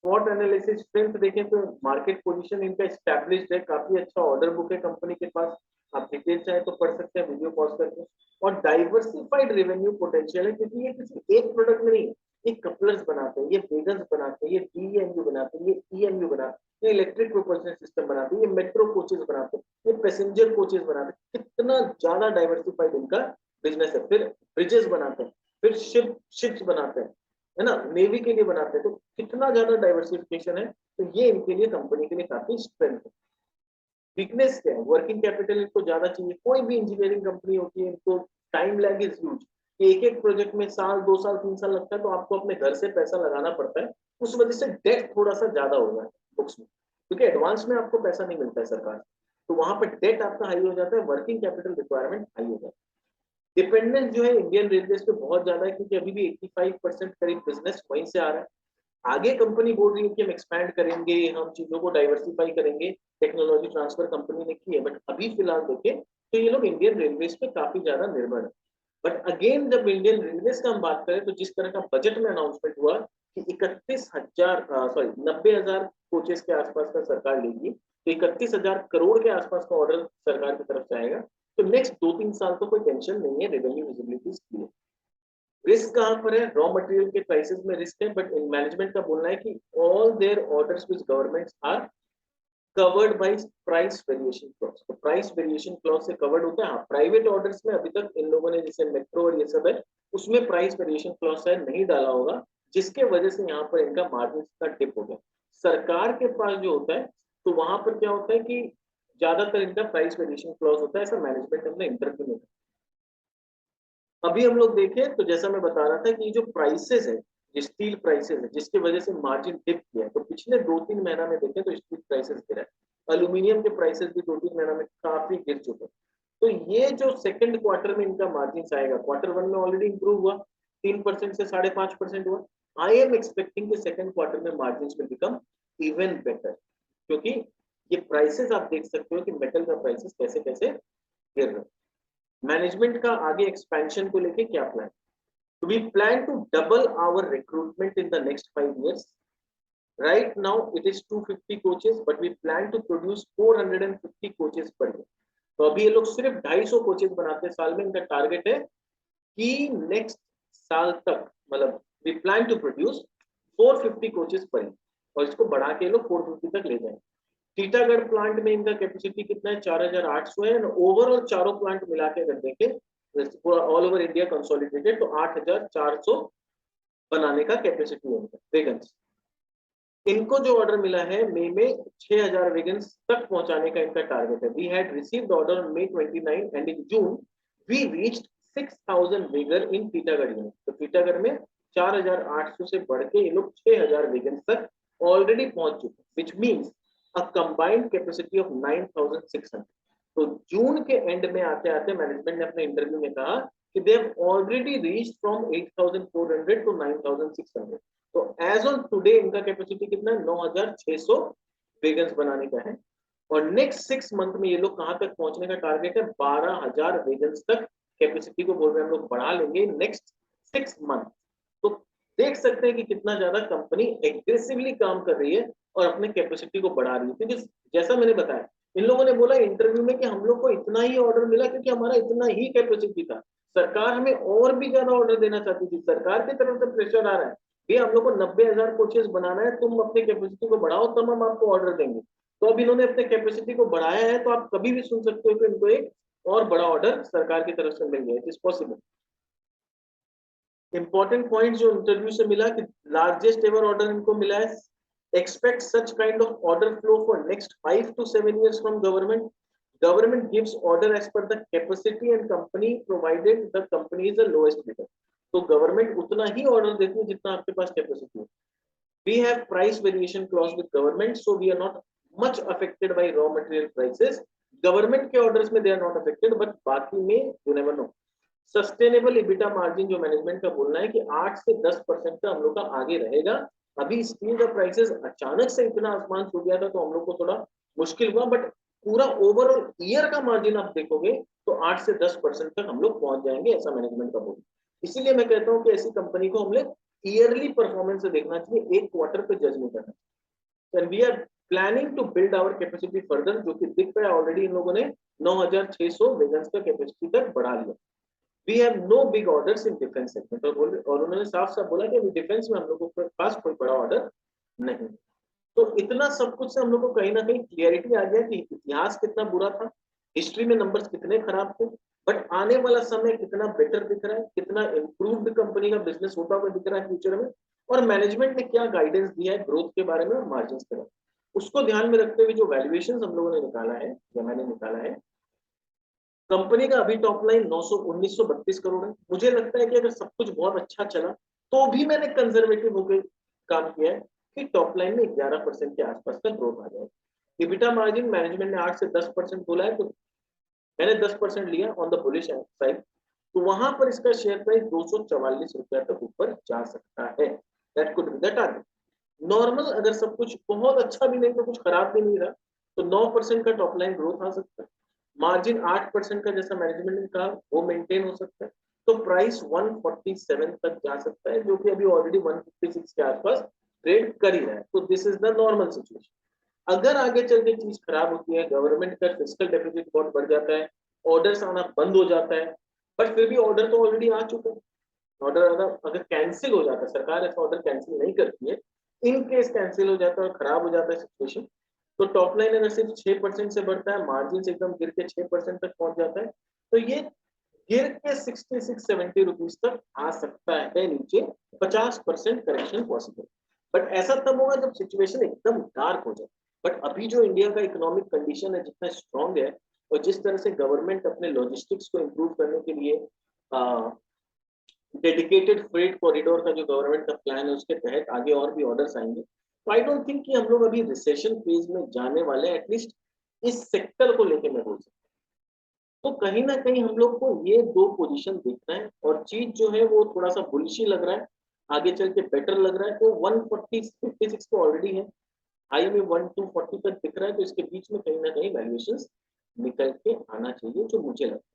Speaker 1: स्पॉट एनालिसिस स्ट्रेंथ देखें तो मार्केट पोजीशन इनका एस्टैब्लिश्ड है, काफी अच्छा ऑर्डर बुक है कंपनी के पास। आप डिटेल चाहे तो पढ़ सकते हैं वीडियो पॉज करके। और डाइवर्सिफाइड रेवेन्यू पोटेंशियल है, क्योंकि ये किसी एक प्रोडक्ट में नहीं है। ये कपलर्स बनाते हैं, ये वेगन्स बनाते हैं, ये डीएमयू बनाते हैं, ये ईएमयू बनाते हैं, ये इलेक्ट्रिक प्रोपल्शन सिस्टम बनाते हैं, ये मेट्रो कोचेस बनाते हैं, ये पैसेंजर कोचेस बनाते हैं। कितना ज्यादा डाइवर्सिफाइड इनका बिजनेस है। फिर ब्रिजेस बनाते हैं, फिर शिप्स बनाते हैं, है ना, नेवी के लिए बनाते हैं। तो कितना ज्यादा डाइवर्सिफिकेशन है, तो ये इनके लिए कंपनी के लिए काफी स्ट्रेंथ है। वीकनेस क्या है, वर्किंग कैपिटल इनको ज्यादा चाहिए। कोई भी इंजीनियरिंग कंपनी होती है, इनको टाइम लैग इज ह्यूज। एक एक प्रोजेक्ट में साल 2 साल 3 साल लगता है, तो आपको अपने घर से पैसा लगाना पड़ता है। उस वजह से डेट थोड़ा सा ज्यादा हो जाता है बुक्स में, क्योंकि एडवांस में आपको पैसा नहीं मिलता है सरकार से, तो वहां पर डेट आपका हाई हो जाता है, वर्किंग कैपिटल रिक्वायरमेंट हाई हो जाता है। डिपेंडेंस जो है इंडियन रेलवे पे बहुत ज्यादा है, क्योंकि अभी भी 85% करीब बिजनेस वहीं से आ रहा है। आगे कंपनी बोल रही है कि हम एक्सपैंड करेंगे, हम चीजों को डाइवर्सिफाई करेंगे, टेक्नोलॉजी ट्रांसफर कंपनी ने की है, बट अभी फिलहाल देखें तो ये लोग इंडियन रेलवेज पे काफी ज्यादा निर्भर है। बट अगेन जब इंडियन रेलवेज का हम बात करें, तो जिस तरह का बजट में अनाउंसमेंट हुआ कि 90,000 कोचेस के आसपास का सरकार लेगी, तो 31,000 करोड़ के आसपास का ऑर्डर सरकार की तरफ से आएगा। तो नेक्स्ट 2-3 साल तो कोई टेंशन नहीं है, रेवेन्यू विजिबिलिटी की। रिस्क कहां पर है, रॉ मटेरियल के प्राइसेस में रिस्क है, बट इन मैनेजमेंट का बोलना है कि all their orders which governments are covered by price variation clause. तो प्राइस वेरिएशन क्लॉज से कवर्ड होता है। हाँ, प्राइवेट ऑर्डर्स में अभी तक इन लोगों ने, जैसे मेट्रो और ये सब है, उसमें प्राइस वेरिएशन क्लॉज शायद नहीं डाला होगा, जिसके वजह से यहाँ पर इनका मार्जिन का डिप हो गया। सरकार के पास जो होता है, तो वहां पर क्या होता है कि ज्यादातर इनका प्राइस वेरिएशन क्लॉज होता है, ऐसा मैनेजमेंट हमने इंटरव्यू में। अभी हम लोग देखें तो जैसा मैं बता रहा था कि जो प्राइसेस है, जो स्टील प्राइसेस है, जिसकी वजह से मार्जिन डिप किया है, तो पिछले 2-3 महीना में देखें तो स्टील प्राइसेस गिरा है। एल्यूमिनियम के प्राइसेस भी 2-3 महीना में काफी गिर चुके हैं। तो ये जो सेकंड क्वार्टर में इनका मार्जिन आएगा, क्वार्टर वन में ऑलरेडी इंप्रूव हुआ, 3% से 5.5% हुआ। आई एम एक्सपेक्टिंग कि सेकंड क्वार्टर में margin will become even better, क्योंकि ये प्राइसेस आप देख सकते हो कि मेटल का प्राइसेस कैसे कैसे गिर रहे हैं। मैनेजमेंट का आगे एक्सपेंशन को लेके क्या प्लान? तो we plan to double our recruitment in the next 5 years. Right now it is 250 coaches, but we plan to produce 450 coaches per year. तो अभी ये लोग सिर्फ 250 कोचेस बनाते हैं साल में। इनका टारगेट है कि नेक्स्ट साल तक, मतलब we plan to produce 450 coaches per year, और इसको बढ़ा के लोग 450 तक ले जाएंगे। टीटागढ़ प्लांट में इनका कैपेसिटी कितना है, 4,800 है। ओवरऑल चारों प्लांट मिला के अगर देखें पूरा ऑल ओवर इंडिया कंसोलिडेटेड, तो 8,400 बनाने का कैपेसिटी है इनका वेगन्स। इनको जो ऑर्डर मिला है मई में 6,000 वेगन्स तक पहुंचाने का इनका टारगेट है। We had received order on May 29 and in June we reached 6,000 wagon in Titagarh unit. तो टीटागढ़ में 4,800 से बढ़ के ये लोग 6,000 वेगन्स तक ऑलरेडी पहुंच चुके, which means a combined capacity of 9,600। तो जून के एंड में आते आते मैनेजमेंट ने अपने इंटरव्यू में कहा कि they have already reached from 8,400 to 9,600। तो एज ऑन टुडे इनका कैपेसिटी कितना है, 9,600 वेगन्स बनाने का है। और नेक्स्ट 6 मंथ में ये लोग कहां तक पहुंचने का टारगेट है, 12,000 वेगन्स तक कैपेसिटी को बोल रहे हैं हम लोग बढ़ा लेंगे नेक्स्ट 6 मंथ। तो देख सकते हैं कि कितना ज्यादा कंपनी एग्रेसिवली काम कर रही है और अपने कैपेसिटी को बढ़ा रही है। क्योंकि जैसा मैंने बताया, इन लोगों ने बोला इंटरव्यू में कि हम लोग को इतना ही ऑर्डर मिला क्योंकि हमारा इतना ही कैपेसिटी था। सरकार हमें और भी ज्यादा ऑर्डर देना चाहती थी, सरकार की तरफ से प्रेशर आ रहा है, ये हम लोग को 90,000 कोचेस बनाना है, तुम अपनी कैपेसिटी को बढ़ाओ तब हम आपको ऑर्डर देंगे। तो अब इन्होंने अपने कैपेसिटी को बढ़ाया है, तो आप कभी भी सुन सकते हो कि इनको एक और बड़ा ऑर्डर सरकार की तरफ से मिल गया। It is possible. Important point जो इंटरव्यू से मिला कि लार्जेस्ट एवर ऑर्डर इनको मिला है। Expect such kind of order flow for next 5 to 7 years from government. Government gives order as per the capacity and company provided the company is the lowest bidder. तो government उतना ही order देती है जितना आपके पास कैपेसिटी है। We have price variation clause with government, so we are not much affected by raw material prices. Government के orders में they are not affected, but बाकी में you never know. Sustainable EBITDA margin जो management का बोलना है कि 8 से 10% का हम लोग का आगे रहेगा। अभी स्टील का प्राइसेस अचानक से इतना आसमान छू गया था, तो हम लोग को थोड़ा मुश्किल हुआ, बट पूरा ओवरऑल ईयर का मार्जिन आप देखोगे तो 8 से 10% तक हम लोग पहुंच जाएंगे, ऐसा मैनेजमेंट का बोलना। इसीलिए मैं कहता हूँ कि ऐसी कंपनी को हम लोग ईयरली परफॉर्मेंस से देखना चाहिए, एक क्वार्टर पे जज नहीं करना। And we are planning to build our capacity further, जो कि दिख रहा है ऑलरेडी इन लोगों ने 9,600 वेगन्स का कैपेसिटी तक बढ़ा लिया। We have no big orders in defence segment, और उन्होंने साफ साफ बोला कि अभी डिफेंस में हम लोगों के पास कोई बड़ा ऑर्डर नहीं। तो इतना सब कुछ से हम लोग को कहीं ना कहीं क्लियरिटी आ गया कि इतिहास कितना बुरा था, हिस्ट्री में नंबर्स कितने खराब थे, बट आने वाला समय कितना बेटर दिख रहा है, कितना इंप्रूव्ड कंपनी का बिजनेस होता हुआ दिख रहा है फ्यूचर में, और मैनेजमेंट ने क्या गाइडेंस दिया है ग्रोथ के बारे में और मार्जिन के बारे में। उसको ध्यान में रखते हुए जो वैल्यूएशन हम लोगों ने निकाला है या मैंने निकाला है, कंपनी का अभी टॉप लाइन 1932 करोड़ है। मुझे लगता है कि अगर सब कुछ बहुत अच्छा चला तो भी मैंने कंजर्वेटिव होकर काम किया है कि टॉप लाइन में 11% के आसपास का ग्रोथ आ जाए। इबिटा मार्जिन मैनेजमेंट ने 8 से 10% बोला है, तो मैंने 10% लिया ऑन द बुलिश साइड, तो वहां पर इसका शेयर प्राइस 244 रुपया तक ऊपर जा सकता है। That could be the target. Normal अगर सब कुछ बहुत अच्छा भी नहीं तो कुछ खराब भी नहीं रहा, तो 9% का टॉप लाइन ग्रोथ आ सकता है। मार्जिन 8% का जैसा मैनेजमेंट ने कहा वो मेंटेन हो सकता है, तो प्राइस 147 तक जा सकता है, जो कि अभी ऑलरेडी 156 के आसपास ट्रेड कर ही रहा है। तो this is the normal situation. अगर आगे चल के चीज खराब होती है, गवर्नमेंट का फिस्कल डेफिसिट बहुत बढ़ जाता है, ऑर्डर्स आना बंद हो जाता है, बट फिर भी ऑर्डर तो ऑलरेडी आ चुका है। ऑर्डर अगर कैंसिल हो जाता है, सरकार ऐसा ऑर्डर कैंसिल नहीं करती है, इन केस कैंसिल हो जाता है और खराब हो जाता है सिचुएशन, तो टॉप लाइन अगर सिर्फ 6% से बढ़ता है, मार्जिन एकदम गिर के 6% तक पहुंच जाता है, तो ये गिर के 66-70 रुपीज तक आ सकता है नीचे। 50% करेक्शन पॉसिबल, बट ऐसा तब होगा जब सिचुएशन एकदम डार्क हो जाए। बट अभी जो इंडिया का इकोनॉमिक कंडीशन है जितना स्ट्रांग है, और जिस तरह से गवर्नमेंट अपने लॉजिस्टिक्स को इम्प्रूव करने के लिए डेडिकेटेड फ्रेट कॉरिडोर का जो गवर्नमेंट का प्लान है उसके तहत आगे और भी ऑर्डर्स आएंगे, तो आई डोंट थिंक कि हम लोग अभी रिसेशन फेज में जाने वाले हैं, एटलीस्ट इस सेक्टर को लेके मैं बोल सकता हूँ। तो कहीं ना कहीं हम लोग को ये दो पोजीशन देखना है, और चीज जो है वो थोड़ा सा बुलिश लग रहा है, आगे चल के बेटर लग रहा है। तो 156 तो ऑलरेडी है, हाई में 1240 तक दिख रहा है, तो इसके बीच में कहीं ना कहीं वैल्यूएशन निकल के आना चाहिए, जो मुझे लगता है।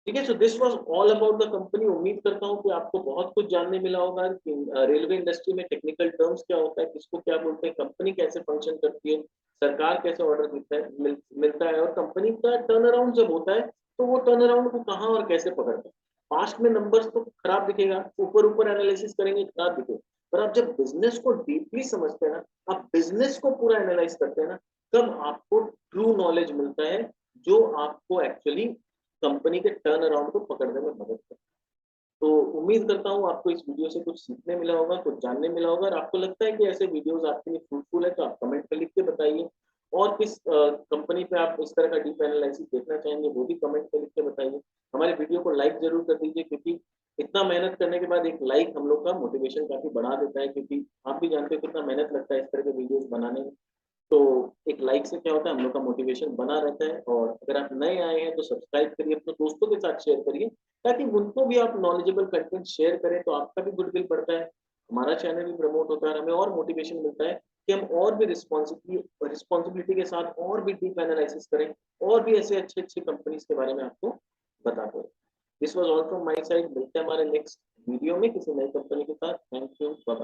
Speaker 1: ठीक है, so this was all about the company. उम्मीद करता हूँ कि आपको बहुत कुछ जानने मिला होगा कि रेलवे इंडस्ट्री में टेक्निकल टर्म्स क्या होता है, किसको क्या बोलते हैं, कंपनी कैसे फंक्शन करती है, सरकार कैसे ऑर्डर देता है, मिलता है, और कंपनी का टर्न अराउंड जब होता है तो वो टर्न अराउंड को कहाँ और कैसे पकड़ता है। पास्ट में नंबर्स तो खराब दिखेगा, ऊपर ऊपर एनालिसिस करेंगे खराब दिखेगा, पर आप जब बिजनेस को डीपली समझते हैं ना, आप बिजनेस को पूरा एनालाइज करते हैं ना, तब आपको ट्रू नॉलेज मिलता है, जो आपको एक्चुअली कंपनी के टर्न अराउंड को पकड़ने में मदद करता है। तो उम्मीद करता हूँ आपको इस वीडियो से कुछ सीखने मिला होगा, कुछ जानने मिला होगा, और आपको लगता है कि ऐसे वीडियोस आपके लिए फ्रूटफुल है तो आप कमेंट में लिख के बताइए। और किस कंपनी पे आप इस तरह का डीप एनालिसिस देखना चाहेंगे वो भी कमेंट में लिख के बताइए। हमारे वीडियो को लाइक जरूर कर दीजिए, क्योंकि इतना मेहनत करने के बाद एक लाइक हम लोग का मोटिवेशन काफी बढ़ा देता है, क्योंकि आप भी जानते हो कितना मेहनत लगता है इस तरह के वीडियोस बनाने में। तो एक लाइक से क्या होता है, हम लोग का मोटिवेशन बना रहता है। और अगर आप नए आए हैं तो सब्सक्राइब करिए, अपने दोस्तों के साथ शेयर करिए, ताकि उनको भी आप नॉलेजेबल कंटेंट शेयर करें, तो आपका भी गुडविल बढ़ता है, हमारा चैनल भी प्रमोट होता है, हमें और मोटिवेशन मिलता है कि हम और भी रिस्पॉन्सिबिलिटी के साथ और भी डीप एनालिसिस करें, और भी ऐसे अच्छे अच्छे कंपनीज के बारे में आपको बताते हैं। This was all from my side. मिलते हैं हमारे नेक्स्ट वीडियो में किसी नई कंपनी के साथ। Thank you.